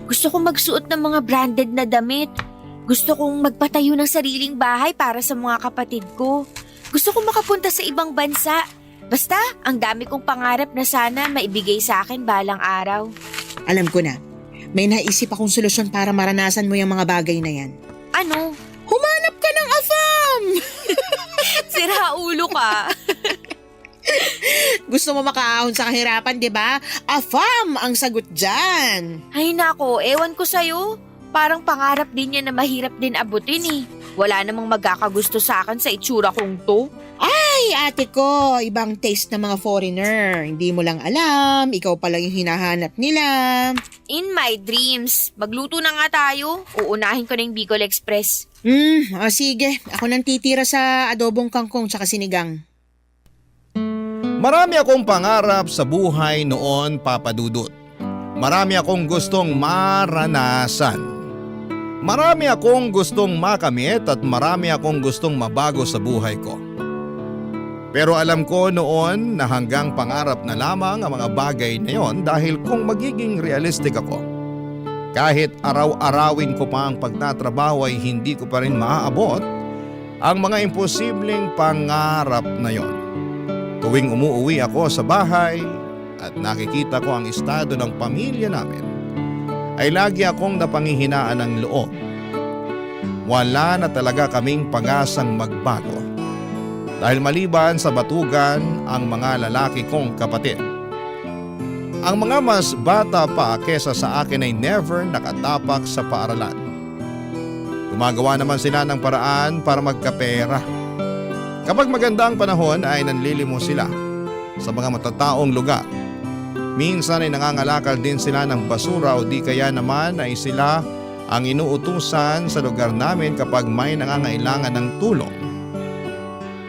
Gusto kong magsuot ng mga branded na damit. Gusto kong magpatayo ng sariling bahay para sa mga kapatid ko. Gusto kong makapunta sa ibang bansa. Basta, ang dami kong pangarap na sana maibigay sa akin balang araw. Alam ko na, may naisip akong solusyon para maranasan mo yung mga bagay na yan. Ano? Humanap ka ng afam! Sira ulo ka. Gusto mo makaahon sa kahirapan, di ba? Afam ang sagot dyan. Ay nako, ewan ko sa'yo. Parang pangarap din yan na mahirap din abutin eh. Wala namang magkakagusto sa akin sa itsura kong to. Ay, ate ko, ibang taste ng mga foreigner. Hindi mo lang alam, ikaw pala yung hinahanap nila. In my dreams. Magluto na nga tayo. Uunahin ko na yung Bicol Express. Sige. Ako nang titira sa adobong kangkong tsaka sinigang. Marami akong pangarap sa buhay noon, Papa Dudut. Marami akong gustong maranasan. Marami akong gustong makamit at marami akong gustong mabago sa buhay ko. Pero alam ko noon na hanggang pangarap na lamang ang mga bagay na yon dahil kung magiging realistic ako, kahit araw-arawin ko pa ang pagtatrabaho ay hindi ko pa rin maaabot ang mga imposibleng pangarap na yon. Tuwing umuuwi ako sa bahay at nakikita ko ang estado ng pamilya namin, ay lagi akong napanghihinaan ng loob. Wala na talaga kaming pag-asang magbago. Dahil maliban sa batugan ang mga lalaki kong kapatid. Ang mga mas bata pa kesa sa akin ay never nakatapak sa paaralan. Gumagawa naman sila ng paraan para magkapera. Kapag maganda ang panahon ay nanlilimos sila sa mga matataong lugar. Minsan ay nangangalakal din sila ng basura o di kaya naman ay sila ang inuutusan sa lugar namin kapag may nangangailangan ng tulong.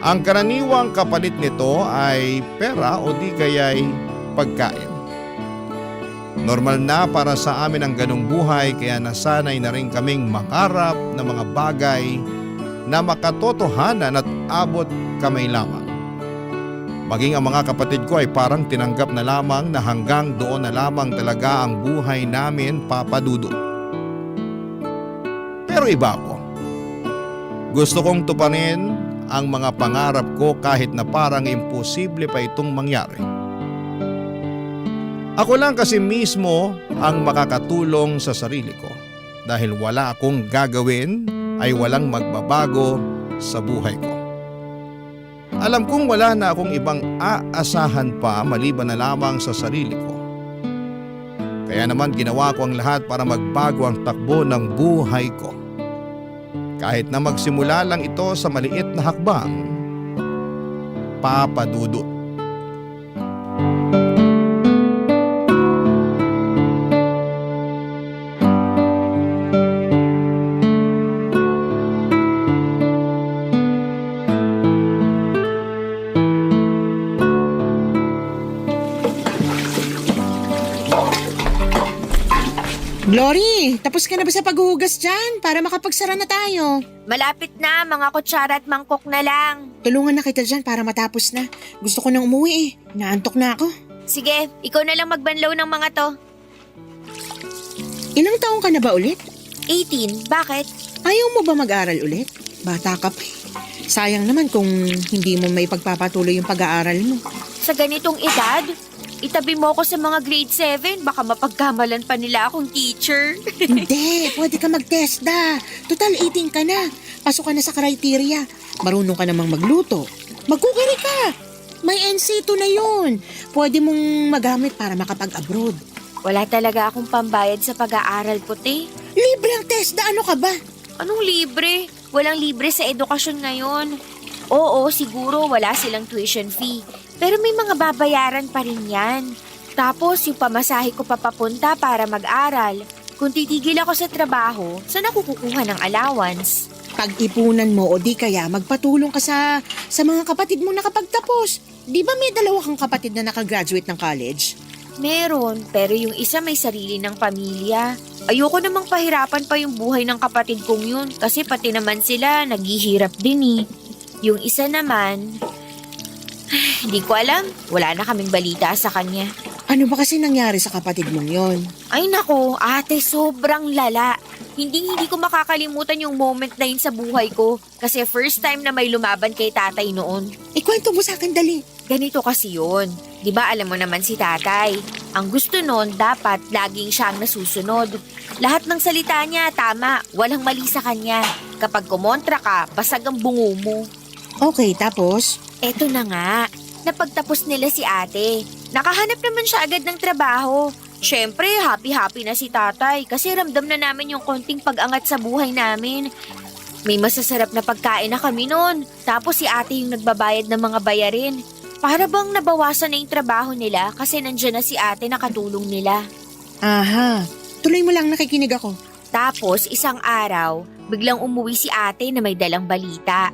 Ang karaniwang kapalit nito ay pera o di kaya'y pagkain. Normal na para sa amin ang ganong buhay kaya nasanay na rin kaming mangarap ng mga bagay na makatotohanan at abot kamay lamang. Maging ang mga kapatid ko ay parang tinanggap na lamang na hanggang doon na lamang talaga ang buhay namin, Papa Dudut. Pero iba ako. Gusto kong tuparin ang mga pangarap ko kahit na parang imposible pa itong mangyari. Ako lang kasi mismo ang makakatulong sa sarili ko dahil wala akong gagawin ay walang magbabago sa buhay ko. Alam kong wala na akong ibang aasahan pa maliban na lamang sa sarili ko. Kaya naman ginawa ko ang lahat para magbago ang takbo ng buhay ko. Kahit na magsimula lang ito sa maliit na hakbang, Papa Dudut. Glory, tapos ka na ba sa paghuhugas dyan para makapagsara na tayo? Malapit na, mga kutsara at mangkok na lang. Tulungan na kita dyan para matapos na. Gusto ko nang umuwi eh. Naantok na ako. Sige, ikaw na lang magbanlaw ng mga to. Ilang taong ka na ba ulit? 18, bakit? Ayaw mo ba mag-aral ulit? Bata ka pa eh. Sayang naman kung hindi mo may pagpapatuloy yung pag-aaral mo. Sa ganitong edad, itabi mo ako sa mga grade 7, baka mapagkamalan pa nila akong teacher. Hindi, pwede ka mag-TESDA. Total 18 ka na. Pasok ka na sa criteria. Marunong ka namang magluto. Magkukari ka. May NC2 na yun. Pwede mong magamit para makapag-abroad. Wala talaga akong pambayad sa pag-aaral, puti. Libre ang TESDA, ano ka ba? Anong libre? Walang libre sa edukasyon ngayon. Oo, siguro wala silang tuition fee. Pero may mga babayaran pa rin yan. Tapos yung pamasahe ko papapunta para mag-aral. Kung titigil ako sa trabaho, saan ako kukuha ng allowance? Pag-ipunan mo o di kaya magpatulong ka sa mga kapatid mo nakapagtapos. Di ba may dalawa kang kapatid na nakagraduate ng college? Meron, pero yung isa may sarili ng pamilya. Ayoko namang pahirapan pa yung buhay ng kapatid kong yun kasi pati naman sila naghihirap din eh. Yung isa naman, hindi ko alam. Wala na kaming balita sa kanya. Ano ba kasi nangyari sa kapatid mong yon? Ay nako, ate, sobrang lala. Hindi ko makakalimutan yung moment na yun sa buhay ko kasi first time na may lumaban kay tatay noon. Ikwento mo sa akin dali. Ganito kasi yun. Di ba alam mo naman si tatay? Ang gusto nun, dapat laging siyang nasusunod. Lahat ng salita niya, tama. Walang mali sa kanya. Kapag kumontra ka, basag ang bungo mo. Okay, tapos? Eto na nga. Napagtapos nila si ate. Nakahanap naman siya agad ng trabaho. Siyempre, happy-happy na si tatay kasi ramdam na namin yung konting pag-angat sa buhay namin. May masasarap na pagkain na kami noon. Tapos si ate yung nagbabayad ng mga bayarin. Para bang nabawasan na yung trabaho nila kasi nandiyan na si ate na katulong nila. Aha, tuloy mo lang, nakikinig ako. Tapos isang araw, biglang umuwi si ate na may dalang balita.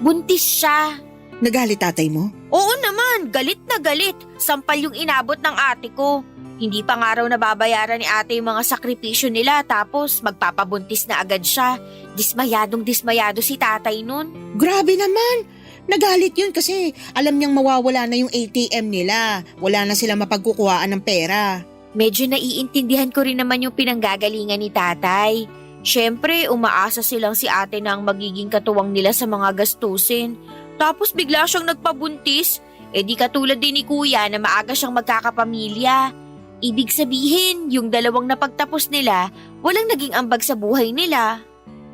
Buntis siya. Nagalit tatay mo? Oo naman, galit na galit. Sampal yung inabot ng ate ko. Hindi pa nga raw nababayaran ni ate yung mga sakripisyo nila tapos magpapabuntis na agad siya. Dismayado si tatay nun. Grabe naman! Nagalit yun kasi alam niyang mawawala na yung ATM nila. Wala na silang mapagkukuhaan ng pera. Medyo naiintindihan ko rin naman yung pinanggagalingan ni tatay. Siyempre, umaasa silang si ate na ang magiging katuwang nila sa mga gastusin. Tapos bigla siyang nagpabuntis. Di katulad din ni kuya na maaga siyang magkakapamilya. Ibig sabihin, yung dalawang napagtapos nila, walang naging ambag sa buhay nila.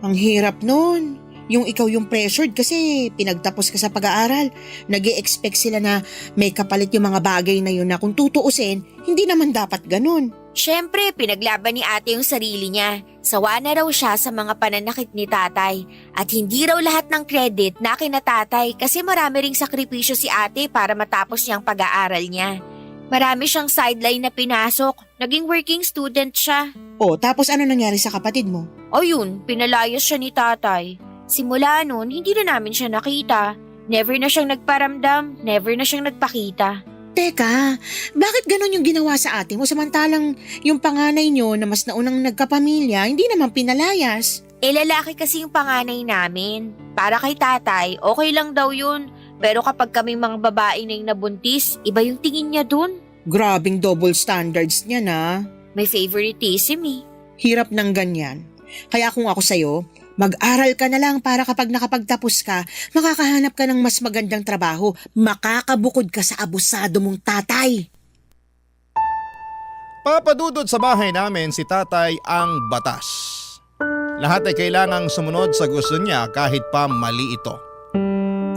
Ang hirap nun. Yung ikaw yung pressured kasi pinagtapos ka sa pag-aaral. Nag-i-expect sila na may kapalit yung mga bagay na yun na kung tutuusin, hindi naman dapat ganun. Siyempre, pinaglaban ni ate yung sarili niya. Sawa na raw siya sa mga pananakit ni tatay. At hindi raw lahat ng credit na kina tatay kasi marami ring sakripisyo si ate para matapos niyang pag-aaral niya. Marami siyang sideline na pinasok. Naging working student siya. O, tapos ano nangyari sa kapatid mo? O yun, pinalayas siya ni tatay. Simula noon, hindi na namin siya nakita. Never na siyang nagparamdam, never na siyang nagpakita. Teka, bakit ganun yung ginawa sa ate mo samantalang yung panganay nyo na mas naunang nagkapamilya, hindi naman pinalayas? Lalaki kasi yung panganay namin. Para kay tatay, okay lang daw yun. Pero kapag kaming mga babae na yung nabuntis, iba yung tingin niya dun. Grabing double standards niya na. May favoritism eh. Hirap ng ganyan. Kaya kung ako sa'yo, mag-aral ka na lang para kapag nakapagtapos ka, makakahanap ka ng mas magandang trabaho. Makakabukod ka sa abusado mong tatay. Papadudod sa bahay namin si tatay ang batas. Lahat ay kailangang sumunod sa gusto niya kahit pa mali ito.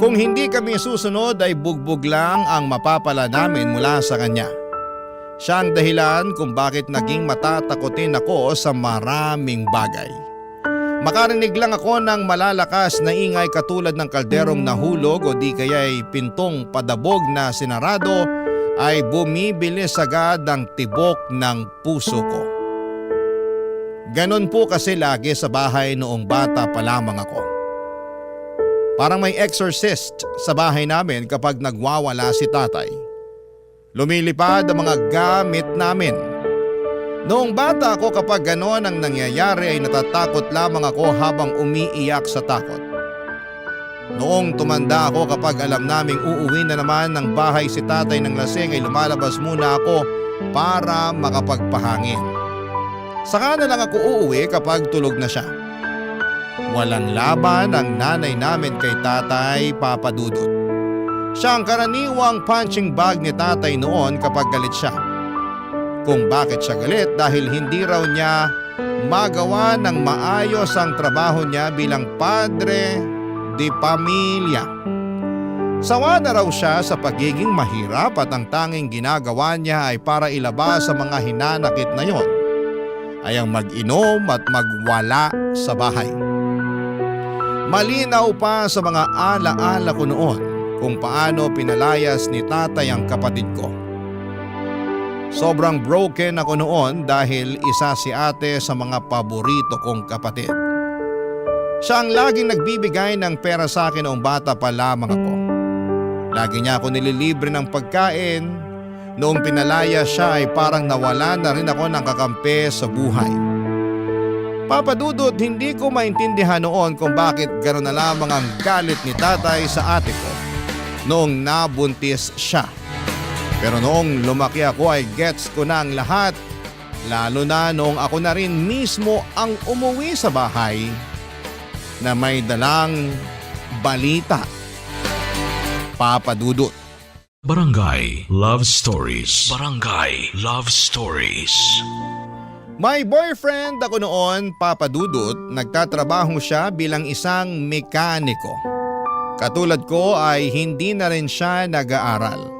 Kung hindi kami susunod ay bugbog lang ang mapapala namin mula sa kanya. Siya ang dahilan kung bakit naging matatakotin ako sa maraming bagay. Makarinig lang ako ng malalakas na ingay katulad ng kalderong nahulog o di kaya'y pintong padabog na sinarado ay bumibilis agad ang tibok ng puso ko. Ganon po kasi lagi sa bahay noong bata pa lamang ako. Parang may exorcist sa bahay namin kapag nagwawala si tatay. Lumilipad ang mga gamit namin. Noong bata ako kapag ganon ang nangyayari ay natatakot lamang ako habang umiiyak sa takot. Noong tumanda ako kapag alam naming uuwi na naman ng bahay si tatay ng lasing ay lumalabas muna ako para makapagpahangin. Saka na lang ako uuwi kapag tulog na siya. Walang laban ang nanay namin kay tatay, Papa Dudut. Siya ang karaniwang punching bag ni tatay noon kapag galit siya. Kung bakit siya galit dahil hindi raw niya magawa ng maayos ang trabaho niya bilang padre de pamilya. Sawa na raw siya sa pagiging mahirap at ang tanging ginagawa niya ay para ilabas sa mga hinanakit na yon ay ang mag-inom at magwala sa bahay. Malinaw pa sa mga alaala ko noon kung paano pinalayas ni tatay ang kapatid ko. Sobrang broken ako noon dahil isa si ate sa mga paborito kong kapatid. Siya ang laging nagbibigay ng pera sa akin noong bata pa lamang ako. Lagi niya ako nililibre ng pagkain. Noong pinalaya siya ay parang nawala na rin ako ng kakampi sa buhay. Papa Dudut, hindi ko maintindihan noon kung bakit gano'n na lamang ang galit ni tatay sa ate ko noong nabuntis siya. Pero noong lumaki ako ay gets ko na ang lahat, lalo na noong ako na rin mismo ang umuwi sa bahay na may dalang balita. Papa Dudut. Barangay Love Stories. Barangay Love Stories. May boyfriend ako noon, Papa Dudut. Nagtatrabaho siya bilang isang mekaniko. Katulad ko ay hindi na rin siya nag-aaral.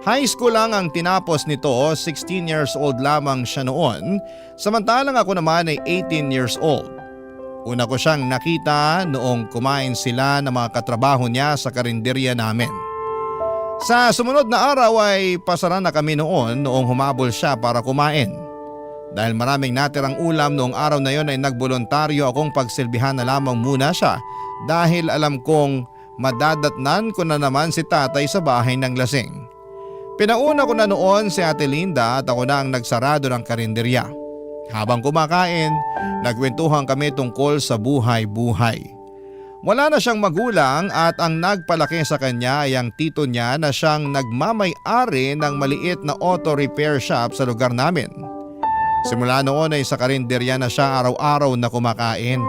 High school lang ang tinapos nito, 16 years old lamang siya noon, samantalang ako naman ay 18 years old. Una ko siyang nakita noong kumain sila ng mga katrabaho niya sa karinderya namin. Sa sumunod na araw ay pasara na kami noong humabol siya para kumain. Dahil maraming natirang ulam noong araw na yon ay nagboluntaryo akong pagsilbihan na lamang muna siya dahil alam kong madadatnan ko na naman si tatay sa bahay ng lasing. Pinauna ko na noon si Ate Linda at ako na ang nagsarado ng karinderya. Habang kumakain, nagkwentuhan kami tungkol sa buhay-buhay. Wala na siyang magulang at ang nagpalaki sa kanya ay ang tito niya na siyang nagmamay-ari ng maliit na auto repair shop sa lugar namin. Simula noon ay sa karinderya na siya araw-araw na kumakain.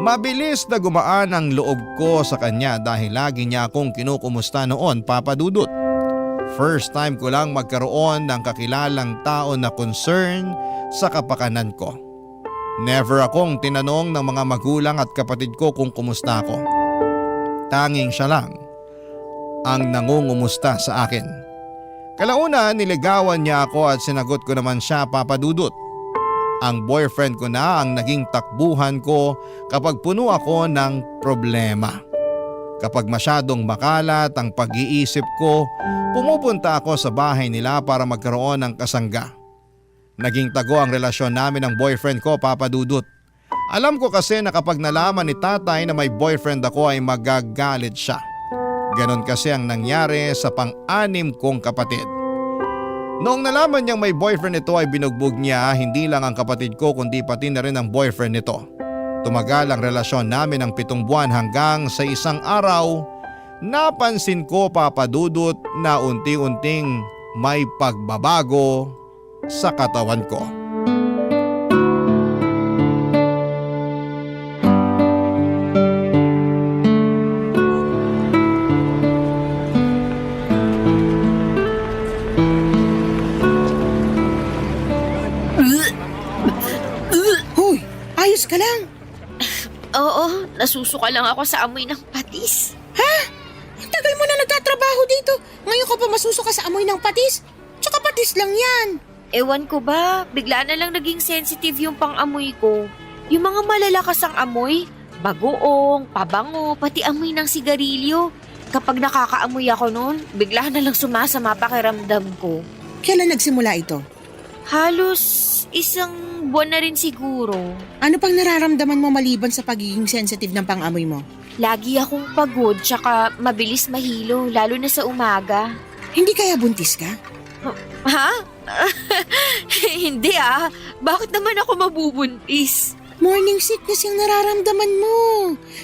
Mabilis na gumaan ang loob ko sa kanya dahil lagi niya akong kinukumusta noon, Papa Dudut. First time ko lang magkaroon ng kakilalang tao na concern sa kapakanan ko. Never akong tinanong ng mga magulang at kapatid ko kung kumusta ako. Tanging siya lang ang nangungumusta sa akin. Kalauna niligawan niya ako at sinagot ko naman siya, Papa Dudut. Ang boyfriend ko na ang naging takbuhan ko kapag puno ako ng problema. Kapag masyadong makalat ang pag-iisip ko, pumupunta ako sa bahay nila para magkaroon ng kasangga. Naging tago ang relasyon namin ng boyfriend ko, Papa Dudut. Alam ko kasi na kapag nalaman ni tatay na may boyfriend ako ay magagalit siya. Ganon kasi ang nangyari sa pang-anim kong kapatid. Noong nalaman niyang may boyfriend ito ay binugbog niya hindi lang ang kapatid ko kundi pati na rin ang boyfriend nito. Tumagal ang relasyon namin ng 7 buwan hanggang sa isang araw, napansin ko, Papa Dudut, na unti-unting may pagbabago sa katawan ko. Hoy, ayos ka lang. Oo, nasusuka lang ako sa amoy ng patis. Ang tagal mo na nagtatrabaho dito. Ngayon ka pa masusuka sa amoy ng patis? Tsaka patis lang yan. Ewan ko ba, bigla na lang naging sensitive yung pang-amoy ko. Yung mga malalakas ang amoy, bagoong, pabango, pati amoy ng sigarilyo. Kapag nakakaamoy ako noon, bigla na lang sumasama pakiramdam ko. Kailan nagsimula ito? Halos isang buwan na rin siguro. Ano pang nararamdaman mo maliban sa pagiging sensitive ng pang-amoy mo? Lagi akong pagod tsaka mabilis mahilo, lalo na sa umaga. Hindi kaya buntis ka? Ha? Hindi Bakit naman ako mabubuntis? Morning sickness yung nararamdaman mo.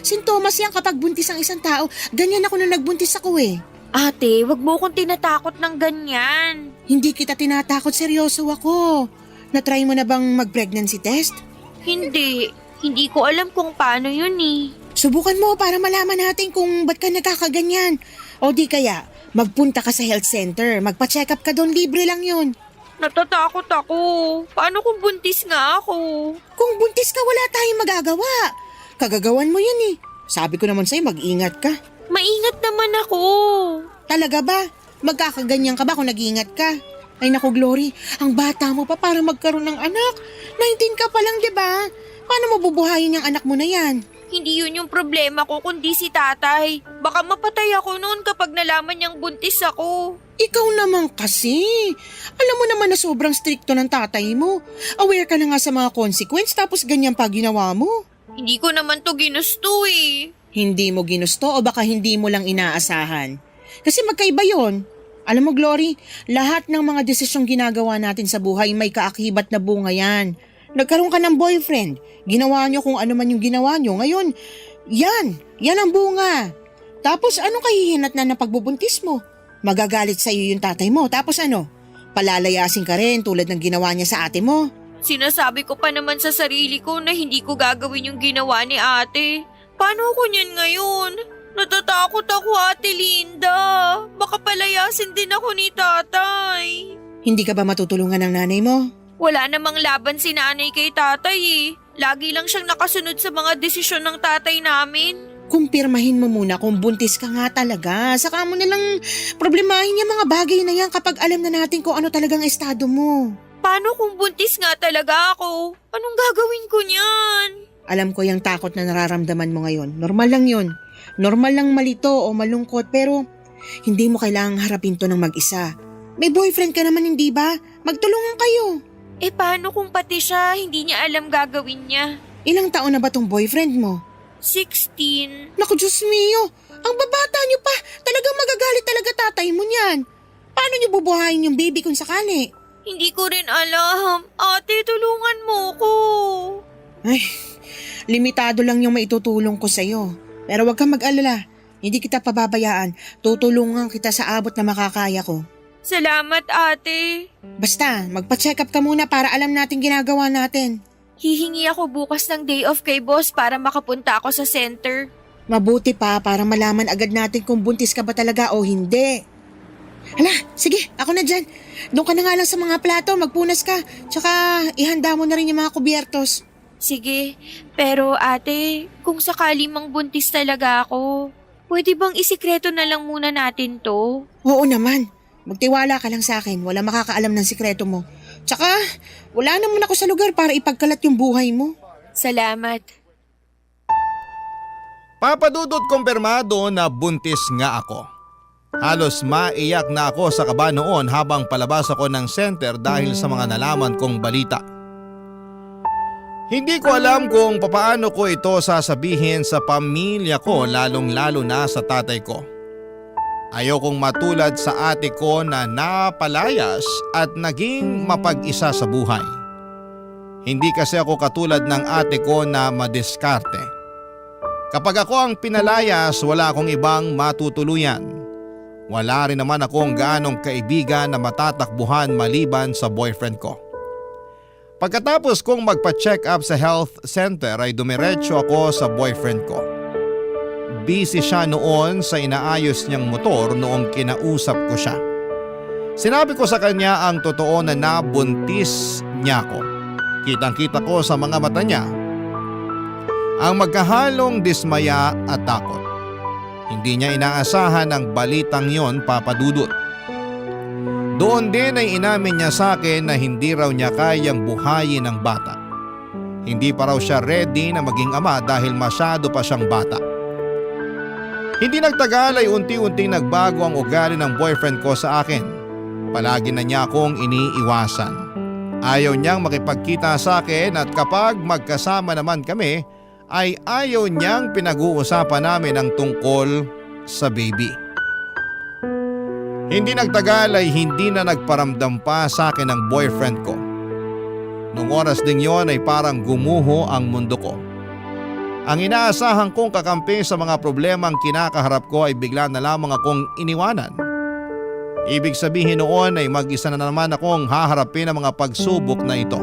Sintomas yan kapag buntis ang isang tao. Ganyan ako nung nagbuntis ako eh. Ate, wag mo kong tinatakot ng ganyan. Hindi kita tinatakot, seryoso ako. Na-try mo na bang mag-pregnancy test? Hindi ko alam kung paano yun eh. Subukan mo para malaman natin kung ba't ka nagkakaganyan. O di kaya, magpunta ka sa health center. Magpa-check up ka doon, libre lang yun. Natatakot ako. Paano kung buntis nga ako? Kung buntis ka, wala tayong magagawa. Kagagawan mo yan eh. Sabi ko naman sa'yo, mag-ingat ka. Maingat naman ako. Talaga ba? Magkakaganyan ka ba kung nag-iingat ka? Ay naku, Glory, ang bata mo pa para magkaroon ng anak. 19 ka pa lang, di ba? Paano mo bubuhayin yung anak mo na yan? Hindi yun yung problema ko kundi si tatay. Baka mapatay ako noon kapag nalaman niyang buntis ako. Ikaw naman kasi. Alam mo naman na sobrang stricto ng tatay mo. Aware ka na nga sa mga consequence tapos ganyan pa ginawa mo. Hindi ko naman to ginusto eh. Hindi mo ginusto o baka hindi mo lang inaasahan? Kasi magkaiba yon. Alam mo, Glory, lahat ng mga desisyong ginagawa natin sa buhay may kaakibat na bunga yan. Nagkaroon ka ng boyfriend, ginawa nyo kung ano man yung ginawa nyo. Ngayon, yan ang bunga. Tapos anong kahihinat na pagbubuntis mo? Magagalit sa iyo yung tatay mo. Tapos ano? Palalayasin ka rin tulad ng ginawa niya sa ate mo. Sinasabi ko pa naman sa sarili ko na hindi ko gagawin yung ginawa ni ate. Paano ko niyan ngayon? Natatakot ako, Ate Linda. Baka palayasin din ako ni tatay. Hindi ka ba matutulungan ng nanay mo? Wala namang laban si nanay kay tatay eh. Lagi lang siyang nakasunod sa mga desisyon ng tatay namin. Kumpirmahin mo muna kung buntis ka nga talaga. Saka mo nalang problemahin yung mga bagay na yan kapag alam na natin kung ano talagang estado mo. Paano kung buntis nga talaga ako? Anong gagawin ko niyan? Alam ko yung takot na nararamdaman mo ngayon. Normal lang yun. Normal lang malito o malungkot pero hindi mo kailangang harapin to ng mag-isa. May boyfriend ka naman, hindi ba? Magtulungan kayo. Eh paano kung pati siya hindi niya alam gagawin niya? Ilang taon na ba tong boyfriend mo? 16. Naku, Diyos mio. Ang babata niyo pa. Talagang magagalit talaga tatay mo niyan. Paano niyo bubuhayin yung baby kung sakali? Hindi ko rin alam. Ate, tulungan mo ko. Ay, limitado lang yung maitutulong ko sa'yo. Pero huwag kang mag-alala. Hindi kita pababayaan. Tutulungan kita sa abot na makakaya ko. Salamat, ate. Basta, magpa-check up ka muna para alam natin ginagawa natin. Hihingi ako bukas ng day off kay boss para makapunta ako sa center. Mabuti pa para malaman agad natin kung buntis ka ba talaga o hindi. Hala, sige, ako na dyan. Doon ka na nga lang sa mga plato, magpunas ka. Tsaka ihanda mo na rin yung mga kubyertos. Sige, pero ate, kung sakali mang buntis talaga ako, pwede bang isikreto na lang muna natin to? Oo naman. Magtiwala ka lang sa akin, wala makakaalam ng sikreto mo. Tsaka, wala naman ako sa lugar para ipagkalat yung buhay mo. Salamat. Papadudot kumpirmado na buntis nga ako. Halos maiyak na ako sa kaba noon habang palabas ako ng center dahil sa mga nalaman kong balita. Hindi ko alam kung papaano ko ito sasabihin sa pamilya ko lalong-lalo na sa tatay ko. Ayokong matulad sa ate ko na napalayas at naging mapag-isa sa buhay. Hindi kasi ako katulad ng ate ko na madiskarte. Kapag ako ang pinalayas, wala akong ibang matutuluyan. Wala rin naman akong gaanong kaibigan na matatakbuhan maliban sa boyfriend ko. Pagkatapos kong magpa-check up sa health center ay dumiretso ako sa boyfriend ko. Busy siya noon sa inaayos niyang motor noong kinausap ko siya. Sinabi ko sa kanya ang totoo na nabuntis niya ako. Kitang-kita ko sa mga mata niya ang magkahalong dismaya at takot. Hindi niya inaasahan ang balitang yon, papadudot. Doon din ay inamin niya sa akin na hindi raw niya kayang buhayin ang bata. Hindi pa raw siya ready na maging ama dahil masyado pa siyang bata. Hindi nagtagal ay unti-unting nagbago ang ugali ng boyfriend ko sa akin. Palagi na niya akong iniiwasan. Ayaw niyang makipagkita sa akin at kapag magkasama naman kami ay ayaw niyang pinag-uusapan namin ang tungkol sa baby. Hindi nagtagal ay hindi na nagparamdam pa sa akin ang boyfriend ko. Nung oras ding yon ay parang gumuho ang mundo ko. Ang inaasahan kong kakampi sa mga problemang kinakaharap ko ay bigla na lamang akong iniwanan. Ibig sabihin noon ay mag-isa na naman akong haharapin ang mga pagsubok na ito.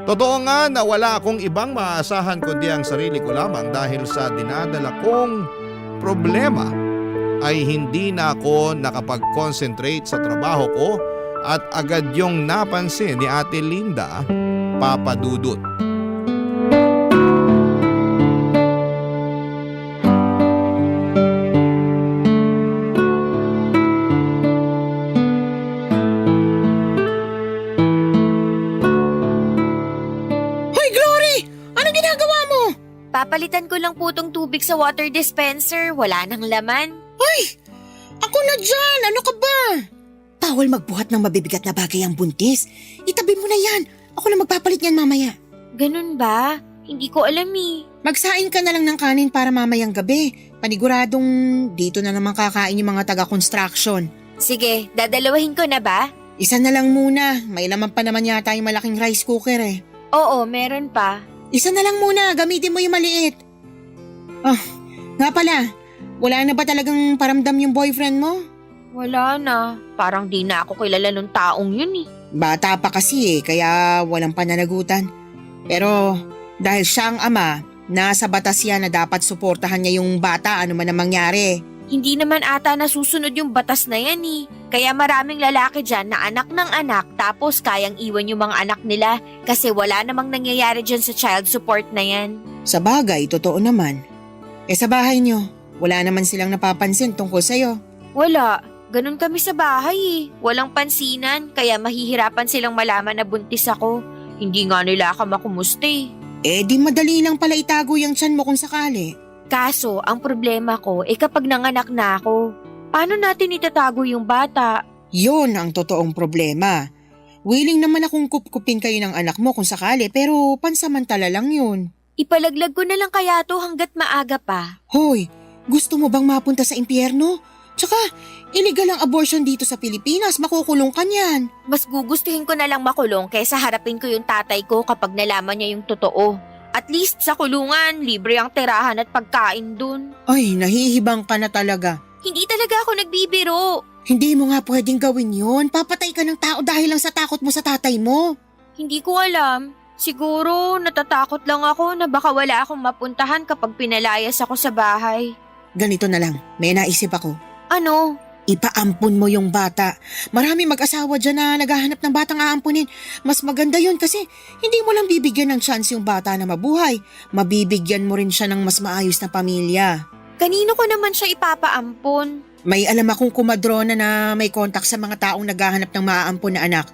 Totoo nga na wala akong ibang maaasahan kundi ang sarili ko lamang dahil sa dinadala kong problema ay hindi na ako nakapag-concentrate sa trabaho ko at agad yung napansin ni Ate Linda, Papa Dudut. Hoy, Glory! Anong ginagawa mo? Papalitan ko lang po tong tubig sa water dispenser. Wala nang laman. Ako na dyan! Ano ka ba? Bawal magbuhat ng mabibigat na bagay ang buntis. Itabi mo na yan. Ako na magpapalit yan mamaya. Ganun ba? Hindi ko alam eh. Magsain ka na lang ng kanin para mamayang gabi. Paniguradong dito na naman kakain yung mga taga-construction. Sige, dadalawahin ko na ba? Isa na lang muna. May laman pa naman yata yung malaking rice cooker eh. Oo, meron pa. Isa na lang muna. Gamitin mo yung maliit. Oh, nga pala. Wala na ba talagang paramdam yung boyfriend mo? Wala na. Parang di na ako kilala nung taong yun eh. Bata pa kasi kaya walang pananagutan. Pero dahil siya ang ama, nasa batas yan na dapat suportahan niya yung bata ano man ang mangyari. Hindi naman ata nasusunod yung batas na yan eh. Kaya maraming lalaki dyan na anak ng anak tapos kayang iwan yung mga anak nila kasi wala namang nangyayari dyan sa child support na yan. Sa bagay, totoo naman. Sa bahay niyo, wala naman silang napapansin tungkol sa'yo. Wala. Ganun kami sa bahay eh. Walang pansinan kaya mahihirapan silang malaman na buntis ako. Hindi nga nila ako makumusta eh. Di madali lang pala itago yung tiyan mo kung sakali. Kaso, ang problema ko kapag nanganak na ako, paano natin itatago yung bata? Yun ang totoong problema. Willing naman akong kupkupin kayo ng anak mo kung sakali pero pansamantala lang yun. Ipalaglag ko na lang kaya to hanggat maaga pa. Hoy, gusto mo bang mapunta sa impyerno? Tsaka, illegal ang abortion dito sa Pilipinas, makukulong ka niyan. Mas gugustuhin ko na lang makulong kaysa harapin ko yung tatay ko kapag nalaman niya yung totoo. At least sa kulungan, libre ang tirahan at pagkain dun. Ay, nahihibang ka na talaga. Hindi talaga ako nagbibiro. Hindi mo nga pwedeng gawin yun. Papatay ka ng tao dahil lang sa takot mo sa tatay mo. Hindi ko alam. Siguro natatakot lang ako na baka wala akong mapuntahan kapag pinalayas ako sa bahay. Ganito na lang, may naisip ako. Ano? Ipaampun mo yung bata. Marami mag-asawa dyan na naghahanap ng batang aampunin. Mas maganda yun kasi hindi mo lang bibigyan ng chance yung bata na mabuhay. Mabibigyan mo rin siya ng mas maayos na pamilya. Kanino ko naman siya ipapaampon? May alam akong kumadrona na may kontak sa mga taong naghahanap ng maaampun na anak.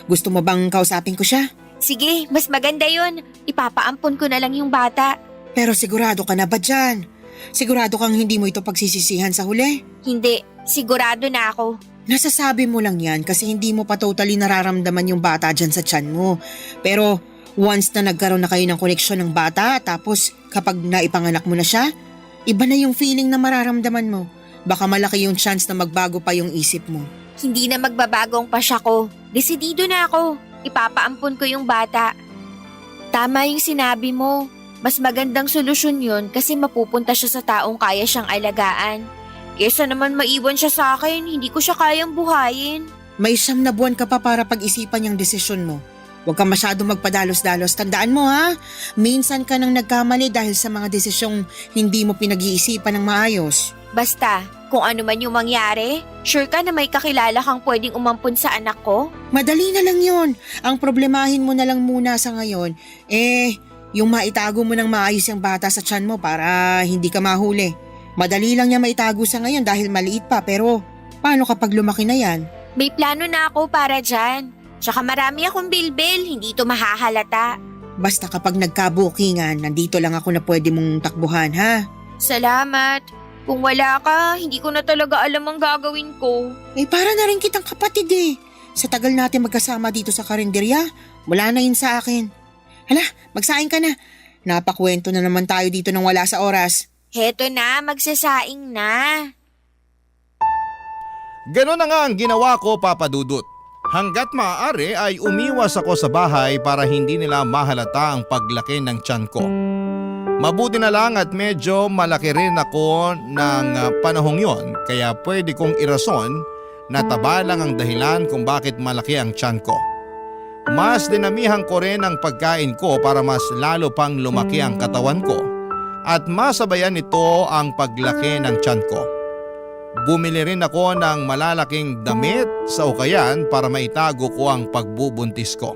Gusto mo bang kausapin ko siya? Sige, mas maganda yun. Ipapaampon ko na lang yung bata. Pero sigurado ka na ba dyan? Sigurado kang hindi mo ito pagsisisihan sa huli? Hindi, sigurado na ako. Nasasabi mo lang yan kasi hindi mo pa totally nararamdaman yung bata dyan sa tiyan mo. Pero once na nagkaroon na kayo ng koneksyon ng bata tapos kapag naipanganak mo na siya, iba na yung feeling na mararamdaman mo. Baka malaki yung chance na magbago pa yung isip mo. Hindi na magbabago ang pasya ko. Desidido na ako. Ipapaampon ko yung bata. Tama yung sinabi mo. Mas magandang solusyon yun kasi mapupunta siya sa taong kaya siyang alagaan. Kesa naman maiwan siya sa akin, hindi ko siya kayang buhayin. May 9 na buwan ka pa para pag-isipan yung desisyon mo. Huwag ka masyado magpadalos-dalos. Tandaan mo ha, minsan ka nang nagkamali dahil sa mga desisyong hindi mo pinag-iisipan ng maayos. Basta, kung ano man yung mangyari, sure ka na may kakilala kang pwedeng umampun sa anak ko? Madali na lang yon. Ang problemahin mo na lang muna sa ngayon, yung maitago mo ng maayos yung bata sa tiyan mo para hindi ka mahuli. Madali lang niya maitago sa ngayon dahil maliit pa pero paano kapag lumaki na yan? May plano na ako para dyan. Tsaka marami akong bilbil, hindi ito mahahalata. Basta kapag nagkabukingan, nandito lang ako na pwede mong takbuhan ha? Salamat. Kung wala ka, hindi ko na talaga alam ang gagawin ko. Para na rin kitang kapatid eh. Sa tagal natin magkasama dito sa karinderya, wala na yun sa akin. Hala, magsaing ka na. Napakwento na naman tayo dito nang wala sa oras. Heto na, magsasaing na. Ganon na nga ang ginawa ko, Papa Dudut. Hanggat maaari ay umiwas ako sa bahay para hindi nila mahalata ang paglaki ng tiyan ko. Mabuti na lang at medyo malaki rin ako ng panahong yon, kaya pwede kong irason na taba lang ang dahilan kung bakit malaki ang tiyan ko. Mas dinamihan ko rin ang pagkain ko para mas lalo pang lumaki ang katawan ko at masabayan nito ang paglaki ng tiyan ko. Bumili rin ako ng malalaking damit sa ukayan para maitago ko ang pagbubuntis ko.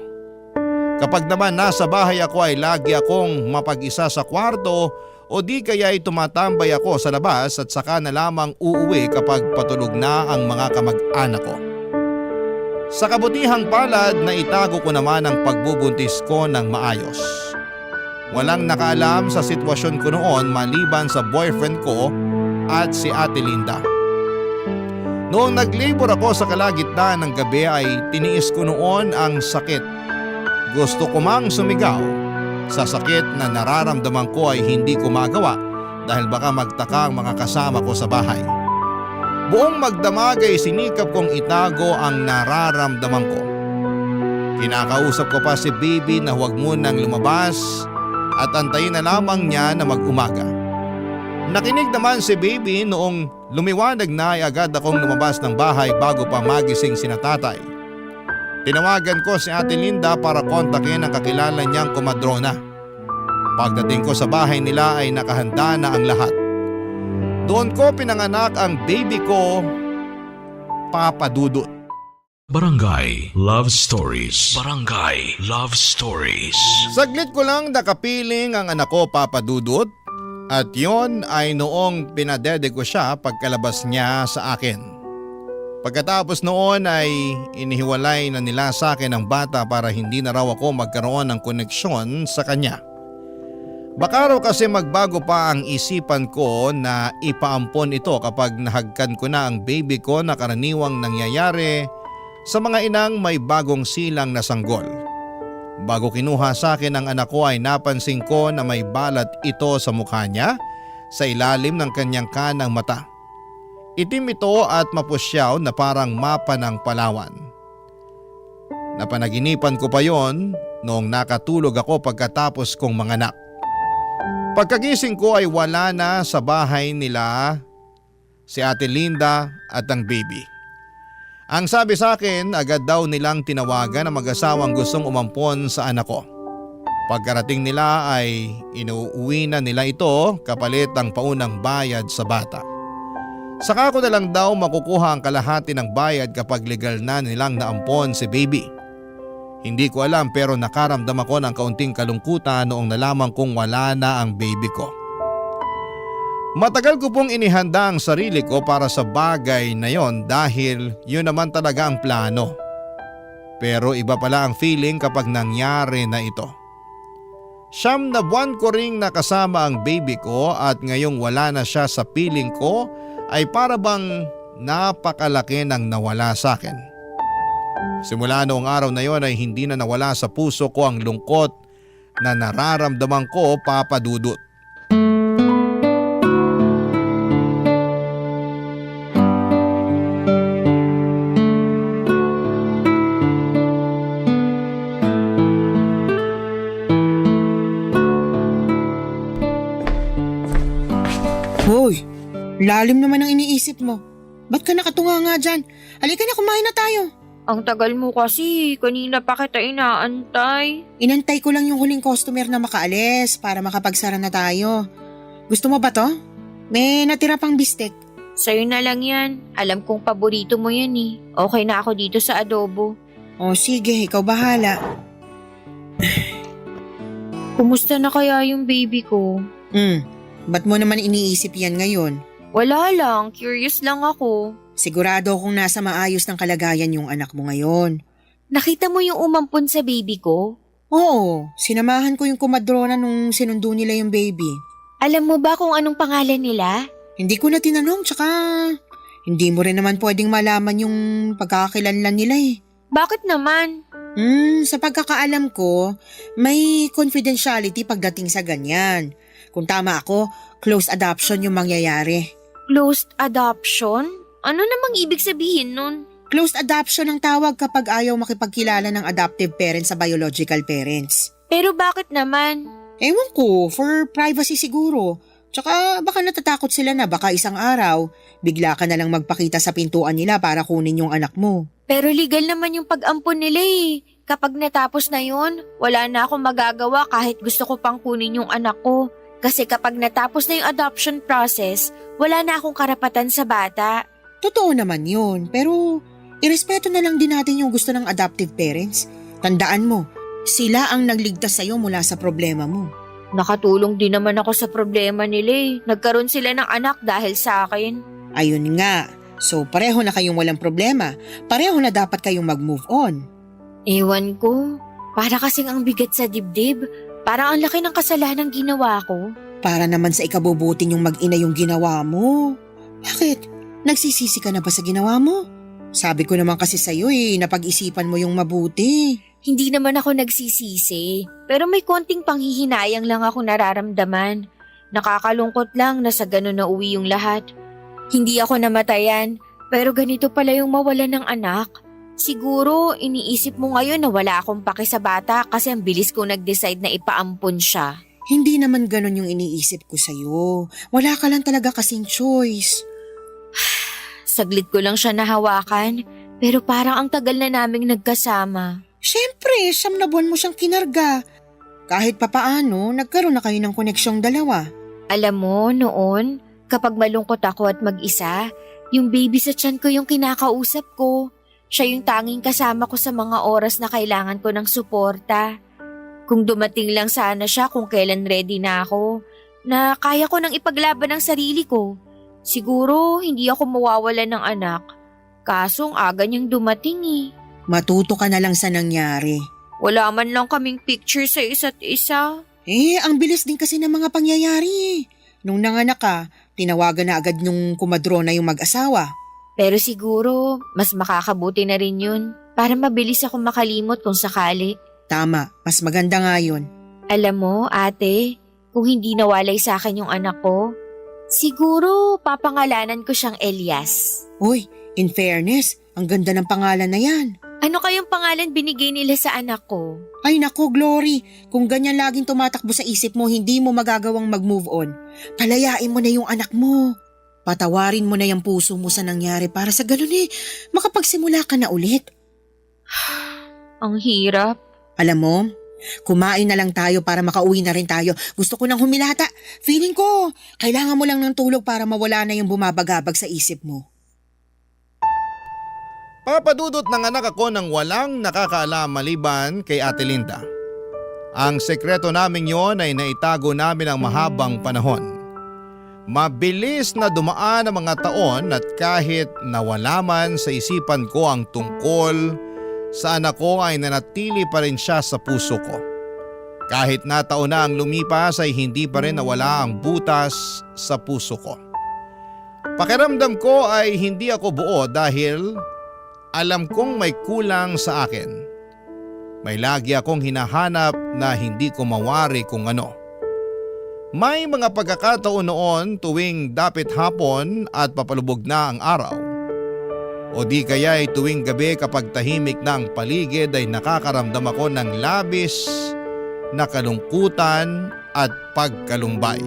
Kapag naman nasa bahay ako ay lagi akong mapag-isa sa kwarto o di kaya ay tumatambay ako sa labas at saka na lamang uuwi kapag patulog na ang mga kamag-anak ko. Sa kabutihang palad na itago ko naman ang pagbubuntis ko ng maayos. Walang nakaalam sa sitwasyon ko noon maliban sa boyfriend ko at si Ate Linda. Noong nag-labor ako sa kalagitnaan ng gabi ay tiniis ko noon ang sakit. Gusto ko mang sumigaw. Sa sakit na nararamdaman ko ay hindi ko magawa dahil baka magtaka ang mga kasama ko sa bahay. Buong magdamag ay sinikap kong itago ang nararamdaman ko. Kinakausap ko pa si baby na huwag munang lumabas at antayin na lamang niya na mag-umaga. Nakinig naman si baby noong lumiwanag na ay agad akong lumabas ng bahay bago pa magising sina tatay. Tinawagan ko si Ate Linda para kontakin ang kakilala niyang komadrona. Pagdating ko sa bahay nila ay nakahanda na ang lahat. Doon ko pinanganak ang baby ko, Papa Dudut. Barangay Love Stories. Barangay Love Stories. Saglit ko lang nakapiling ang anak ko, Papa Dudut. At yon ay noong pinadede ko siya pagkalabas niya sa akin. Pagkatapos noon ay inihiwalay na nila sa akin ang bata para hindi na raw ako magkaroon ng koneksyon sa kanya. Baka raw kasi magbago pa ang isipan ko na ipaampon ito kapag nahagkan ko na ang baby ko na karaniwang nangyayari sa mga inang may bagong silang na sanggol. Bago kinuha sa akin ang anak ko ay napansin ko na may balat ito sa mukha niya sa ilalim ng kanyang kanang mata. Itim ito at mapusyaw na parang mapa ng Palawan. Napanaginipan ko pa yon noong nakatulog ako pagkatapos kong manganak. Pagkagising ko ay wala na sa bahay nila si Ate Linda at ang baby. Ang sabi sa akin, agad daw nilang tinawagan ang mag-asawang gustong umampon sa anak ko. Pagkarating nila ay inuuwi na nila ito kapalit ang paunang bayad sa bata. Saka ko na lang daw makukuha ang kalahati ng bayad kapag legal na nilang naampon si baby. Hindi ko alam pero nakaramdam ako ng kaunting kalungkutan noong nalaman kong wala na ang baby ko. Matagal ko pong inihanda ang sarili ko para sa bagay na yon dahil yun naman talaga ang plano. Pero iba pala ang feeling kapag nangyari na ito. 9 na buwan ko ring nakasama ang baby ko at ngayong wala na siya sa piling ko ay para bang napakalaki ng nawala sa akin. Simula noong araw na yon ay hindi na nawala sa puso ko ang lungkot na nararamdaman ko, Papa Dudut. Hoy, lalim naman ang iniisip mo. Ba't ka nakatunga nga dyan? Halika na, kumain na tayo. Ang tagal mo kasi, kanina pa kita inaantay. Inantay ko lang yung huling customer na makaalis para makapagsara na tayo. Gusto mo ba to? May natira pang bistek. Sa'yo na lang yan. Alam kong paborito mo yan eh. Okay na ako dito sa adobo. O sige, ikaw bahala. Kumusta na kaya yung baby ko? Ba't mo naman iniisip yan ngayon? Wala lang, curious lang ako. Sigurado akong nasa maayos ng kalagayan yung anak mo ngayon. Nakita mo yung umampon sa baby ko? Oo, sinamahan ko yung kumadrona nung sinundo nila yung baby. Alam mo ba kung anong pangalan nila? Hindi ko na tinanong, tsaka hindi mo rin naman pwedeng malaman yung pagkakakilanlan nila eh. Bakit naman? Sa pagkakaalam ko, may confidentiality pagdating sa ganyan. Kung tama ako, close adoption yung mangyayari. Closed adoption? Ano namang ibig sabihin nun? Closed adoption ang tawag kapag ayaw makipagkilala ng adoptive parents sa biological parents. Pero bakit naman? Ewan ko, for privacy siguro. Tsaka baka natatakot sila na baka isang araw, bigla ka na lang magpakita sa pintuan nila para kunin yung anak mo. Pero legal naman yung pag-ampon nila eh. Kapag natapos na yun, wala na akong magagawa kahit gusto ko pang kunin yung anak ko. Kasi kapag natapos na yung adoption process, wala na akong karapatan sa bata. Totoo naman yun, pero irespeto na lang din natin yung gusto ng adoptive parents. Tandaan mo, sila ang nagligtas sa'yo mula sa problema mo. Nakatulong din naman ako sa problema nila eh. Nagkaroon sila ng anak dahil sa akin. Ayun nga, so pareho na kayong walang problema. Pareho na dapat kayong mag-move on. Ewan ko, para kasing ang bigat sa dibdib. Parang ang laki ng kasalanang ginawa ko. Para naman sa ikabubuti yung mag-ina yung ginawa mo. Bakit? Nagsisisi ka na ba sa ginawa mo? Sabi ko naman kasi sa'yo napag-isipan mo yung mabuti. Hindi naman ako nagsisisi, pero may konting panghihinayang lang ako nararamdaman. Nakakalungkot lang na sa ganun na uwi yung lahat. Hindi ako namatayan, pero ganito pala yung mawalan ng anak. Siguro, iniisip mo ngayon na wala akong pake sa bata kasi ang bilis ko nag-decide na ipaampon siya. Hindi naman ganun yung iniisip ko sa'yo. Wala ka lang talaga kasing choice. Saglit ko lang siya nahawakan, pero parang ang tagal na naming nagkasama. Siyempre, 9 na buwan mo siyang kinarga. Kahit papaano, nagkaroon na kayo ng koneksyong dalawa. Alam mo, noon, kapag malungkot ako at mag-isa, yung baby sa tiyan ko yung kinakausap ko. Siya yung tanging kasama ko sa mga oras na kailangan ko ng suporta. Kung dumating lang sana siya kung kailan ready na ako, na kaya ko nang ipaglaban ang sarili ko, siguro hindi ako mawawalan ng anak. Kaso ang aga niyang dumating eh. Matuto ka na lang sa nangyari. Wala man lang kaming picture sa isa't isa. Ang bilis din kasi ng mga pangyayari. Nung nanganak ka, tinawagan na agad nung kumadrona yung mag-asawa. Pero siguro, mas makakabuti na rin yun para mabilis ako makalimot kung sakali. Tama, mas maganda nga yun. Alam mo, ate, kung hindi nawalay sa akin yung anak ko, siguro papangalanan ko siyang Elias. Uy, in fairness, ang ganda ng pangalan na yan. Ano kayang pangalan binigay nila sa anak ko? Ay nako, Glory, kung ganyan laging tumatakbo sa isip mo, hindi mo magagawang mag-move on. Palayain mo na yung anak mo. Patawarin mo na yung puso mo sa nangyari para sa ganun makapagsimula ka na ulit. Ang hirap. Alam mo, kumain na lang tayo para makauwi na rin tayo. Gusto ko nang humilata. Feeling ko, kailangan mo lang ng tulog para mawala na yung bumabagabag sa isip mo. Papadudot ng anak ako nang walang nakakaalam maliban kay Ate Linda. Ang sekreto namin yon ay naitago namin ang mahabang panahon. Mabilis na dumaan ang mga taon at kahit nawala man sa isipan ko ang tungkol sa anak ko ay nanatili pa rin siya sa puso ko. Kahit na taon na ang lumipas ay hindi pa rin nawala ang butas sa puso ko. Pakiramdam ko ay hindi ako buo dahil alam kong may kulang sa akin. May lagi akong hinahanap na hindi ko mawari kung ano. May mga pagkakataon noon tuwing dapit hapon at papalubog na ang araw. O di kaya ay tuwing gabi kapag tahimik na ang paligid ay nakakaramdam ako ng labis na kalungkutan at pagkalumbay.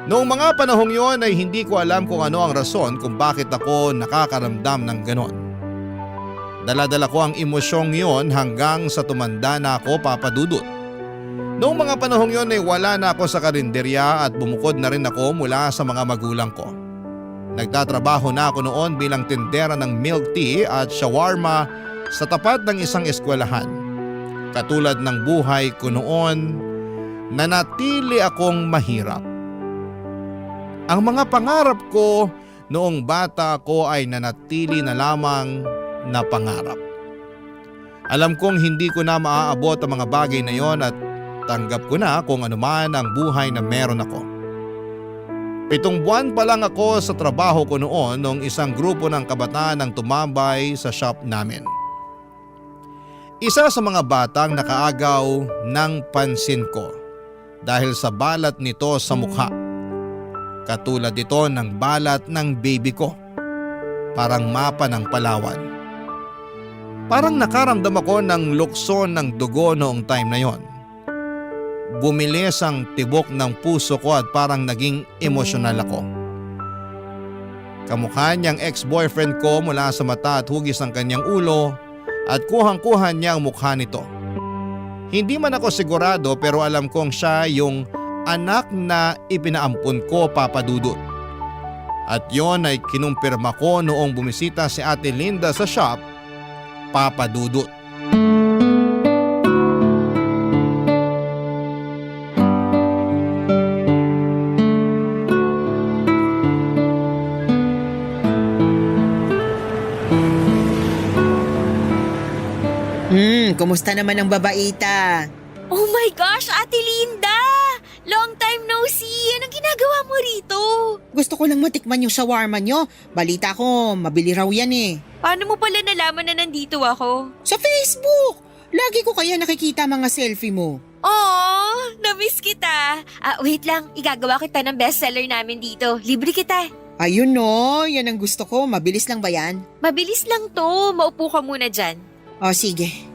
Noong mga panahong yon ay hindi ko alam kung ano ang rason kung bakit ako nakakaramdam ng ganon. Dala-dala ko ang emosyong yon hanggang sa tumanda na ako, Papa Dudut. Noong mga panahong yon ay wala na ako sa karinderya at bumukod na rin ako mula sa mga magulang ko. Nagtatrabaho na ako noon bilang tindera ng milk tea at shawarma sa tapat ng isang eskwelahan. Katulad ng buhay ko noon, nanatili akong mahirap. Ang mga pangarap ko noong bata ko ay nanatili na lamang na pangarap. Alam kong hindi ko na maaabot ang mga bagay na yon at tanggap ko na kung anuman ang buhay na meron ako. 7 buwan pa lang ako sa trabaho ko noon nung isang grupo ng kabataan ang tumambay sa shop namin. Isa sa mga batang nakaagaw ng pansin ko dahil sa balat nito sa mukha. Katulad ito ng balat ng baby ko. parang mapa ng Palawan. Parang nakaramdam ako ng lukso ng dugo noong time na yon. Bumilis ang tibok ng puso ko at parang naging emosyonal ako. Kamukha niyang ex-boyfriend ko mula sa mata at hugis ng kanyang ulo at kuhang-kuha niya ang mukha nito. Hindi man ako sigurado pero alam kong siya yung anak na ipinaampun ko, Papa Dudut. At yon ay kinumpirma ko noong bumisita si Ate Linda sa shop, Papa Dudut. Kumusta naman ang babaita? Oh my gosh, Ate Linda! Long time no see! Anong ginagawa mo rito? Gusto ko lang matikman yung shawarma nyo. Balita ko, mabili raw yan eh. Paano mo pala nalaman na nandito ako? Sa Facebook! Lagi ko kaya nakikita mga selfie mo. Oh, na-miss kita. Wait lang, igagawa kita ng bestseller namin dito. Libre kita. Ayun no, yan ang gusto ko. Mabilis lang ba yan? Mabilis lang to. Maupo ka muna dyan. O sige.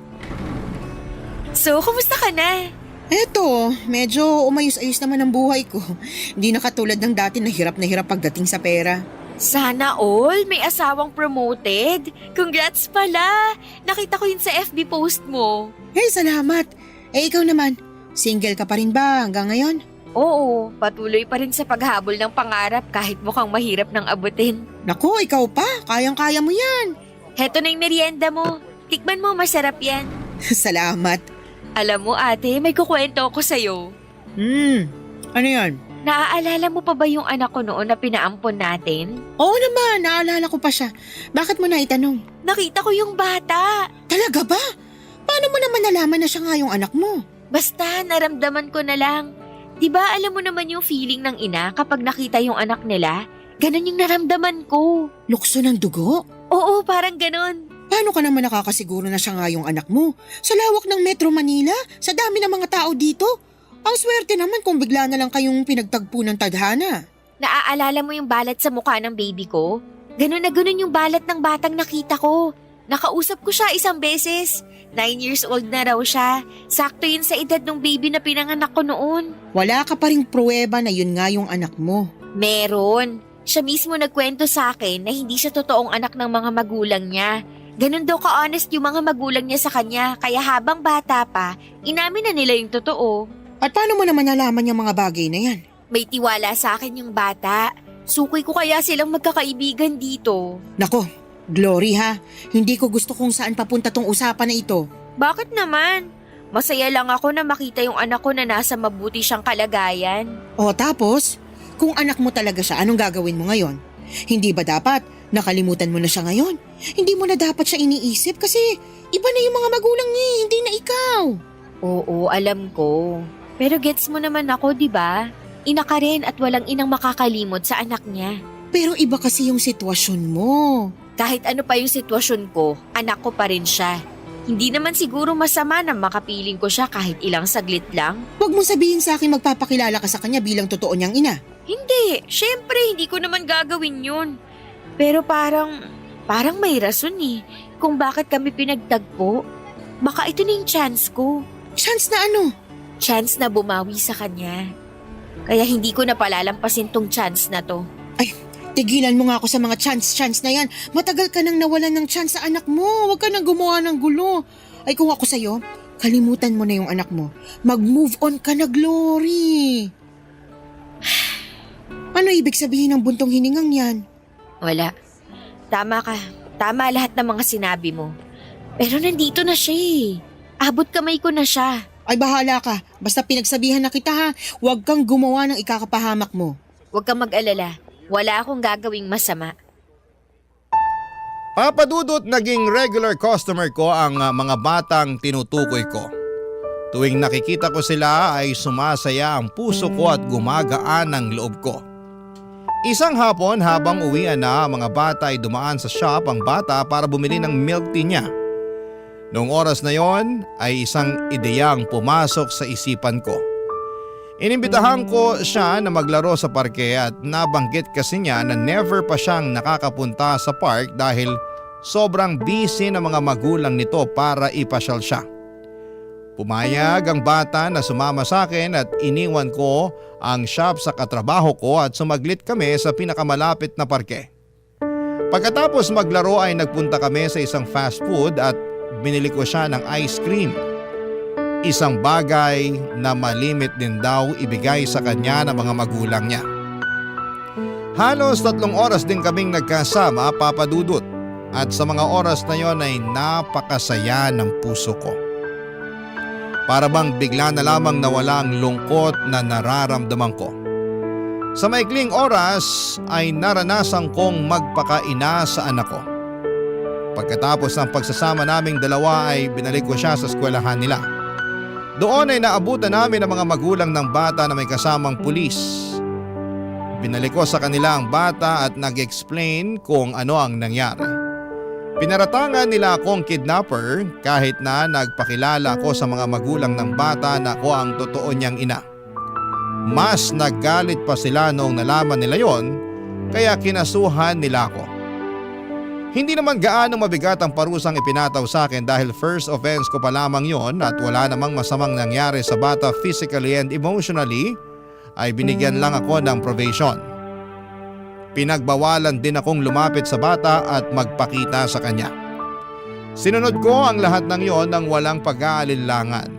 So, kumusta ka na? Eto, medyo umayos-ayos naman ang buhay ko. Hindi na katulad ng dati na hirap pagdating sa pera. Sana all, may asawang promoted. Congrats pala. Nakita ko yun sa FB post mo. Hey, salamat. Ikaw naman, single ka pa rin ba hanggang ngayon? Oo, patuloy pa rin sa paghabol ng pangarap kahit mukhang mahirap ng abutin. Naku, ikaw pa. Kayang-kaya mo yan. Heto na yung merienda mo. Tikman mo, masarap yan. Salamat. Alam mo ate, may kukwento ako sa'yo. Ano yan? Naaalala mo pa ba yung anak ko noon na pinaampon natin? Oo naman, naalala ko pa siya. Bakit mo na itanong? Nakita ko yung bata. Talaga ba? Paano mo naman nalaman na siya nga yung anak mo? Basta naramdaman ko na lang. Diba alam mo naman yung feeling ng ina kapag nakita yung anak nila? Ganon yung naramdaman ko. Lukso ng dugo? Oo, parang ganon. Paano ka naman nakakasiguro na siya nga yung anak mo? Sa lawak ng Metro Manila, sa dami ng mga tao dito. Ang swerte naman kung bigla na lang kayong pinagtagpo ng tadhana. Naaalala mo yung balat sa mukha ng baby ko? Ganon na ganon yung balat ng batang nakita ko. Nakausap ko siya isang beses. 9 years old na raw siya. Sakto yun sa edad ng baby na pinanganak ko noon. Wala ka pa ring pruweba na yun nga yung anak mo. Meron. Siya mismo nagkwento sa akin na hindi siya totoong anak ng mga magulang niya. Ganon daw ka-honest yung mga magulang niya sa kanya, kaya habang bata pa, inamin na nila yung totoo. At paano mo naman nalaman yung mga bagay na yan? May tiwala sa akin yung bata. Sukoy ko kaya silang magkakaibigan dito. Nako, Glory ha, hindi ko gusto kung saan papunta tong usapan na ito. Bakit naman? Masaya lang ako na makita yung anak ko na nasa mabuti siyang kalagayan. O tapos, kung anak mo talaga siya, anong gagawin mo ngayon? Hindi ba dapat nakalimutan mo na siya ngayon? Hindi mo na dapat siya iniisip kasi iba na yung mga magulang niya, hindi na ikaw. Oo, alam ko. Pero gets mo naman ako, di ba? Ina ka rin at walang inang makakalimot sa anak niya. Pero iba kasi yung sitwasyon mo. Kahit ano pa yung sitwasyon ko, anak ko pa rin siya. Hindi naman siguro masama na makapiling ko siya kahit ilang saglit lang. Huwag mo sabihin sa akin magpapakilala ka sa kanya bilang totoo niyang ina. Hindi, syempre hindi ko naman gagawin yun. Pero parang may rason eh kung bakit kami pinagtagpo. Baka ito na yung chance ko. Chance na ano? Chance na bumawi sa kanya. Kaya hindi ko na palalampasin tong chance na to. Ay, tigilan mo nga ako sa mga chance na yan. Matagal ka nang nawalan ng chance sa anak mo. Huwag ka nang gumawa ng gulo. Ay kung ako sa'yo, kalimutan mo na yung anak mo. Mag-move on ka na, Glory. Ano ibig sabihin ng buntong hiningang yan? Wala. Tama ka. Tama lahat ng mga sinabi mo. Pero nandito na siya eh. Abot kamay ko na siya. Ay bahala ka. Basta pinagsabihan na kita ha. Huwag kang gumawa ng ikakapahamak mo. Huwag kang mag-alala. Wala akong gagawing masama. Papa Dudut, naging regular customer ko ang mga batang tinutukoy ko. Tuwing nakikita ko sila ay sumasaya ang puso ko at gumagaan ang loob ko. Isang hapon habang uwian na ang mga bata ay dumaan sa shop ang bata para bumili ng milk tea niya. Noong oras na yon ay isang ideyang pumasok sa isipan ko. Inimbitahan ko siya na maglaro sa parke at nabanggit kasi niya na never pa siyang nakakapunta sa park dahil sobrang busy ng mga magulang nito para ipasyal siya. Pumayag ang bata na sumama sa akin at iniwan ko ang shop sa katrabaho ko at sumaglit kami sa pinakamalapit na parke. Pagkatapos maglaro ay nagpunta kami sa isang fast food at binili ko siya ng ice cream. Isang bagay na malimit din daw ibigay sa kanya ng mga magulang niya. Halos 3 oras din kaming nagkasama, Papa Dudut, at sa mga oras na yon ay napakasaya ng puso ko. Para bang bigla na lamang nawala ang lungkot na nararamdaman ko. Sa maikling oras ay naranasan kong magpakaina sa anak ko. Pagkatapos ng pagsasama naming dalawa ay binalik ko siya sa eskwelahan nila. Doon ay naabutan namin ang mga magulang ng bata na may kasamang pulis. Binalik ko sa kanila ang bata at nag-explain kung ano ang nangyari. Pinaratangan nila akong kidnapper kahit na nagpakilala ko sa mga magulang ng bata na ako ang totoo niyang ina. Mas naggalit pa sila noong nalaman nila yon, kaya kinasuhan nila ako. Hindi naman gaano mabigat ang parusang ipinataw sa akin dahil first offense ko pa lamang yon at wala namang masamang nangyari sa bata physically and emotionally, ay binigyan lang ako ng probation. Pinagbawalan din akong lumapit sa bata at magpakita sa kanya. Sinunod ko ang lahat ng yon nang walang pag-aalinlangan.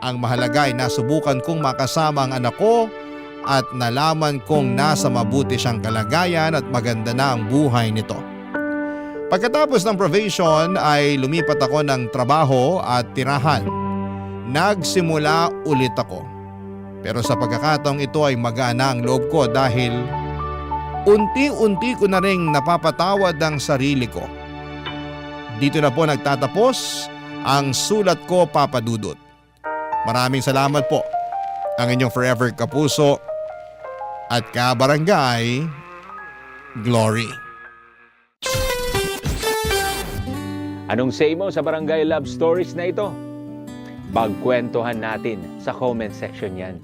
Ang mahalaga ay nasubukan kong makasama ang anak ko at nalaman kong nasa mabuti siyang kalagayan at maganda na ang buhay nito. Pagkatapos ng probation ay lumipat ako ng trabaho at tirahan. Nagsimula ulit ako. Pero sa pagkakataong ito ay magaan ang loob ko dahil unti-unti ko na ring napapatawad ang sarili ko. Dito na po nagtatapos ang sulat ko, Papa Dudut. Maraming salamat po. Ang inyong forever kapuso at kabarangay, Glory. Anong say mo sa Barangay Love Stories na ito? Pagkwentuhan natin sa comment section yan.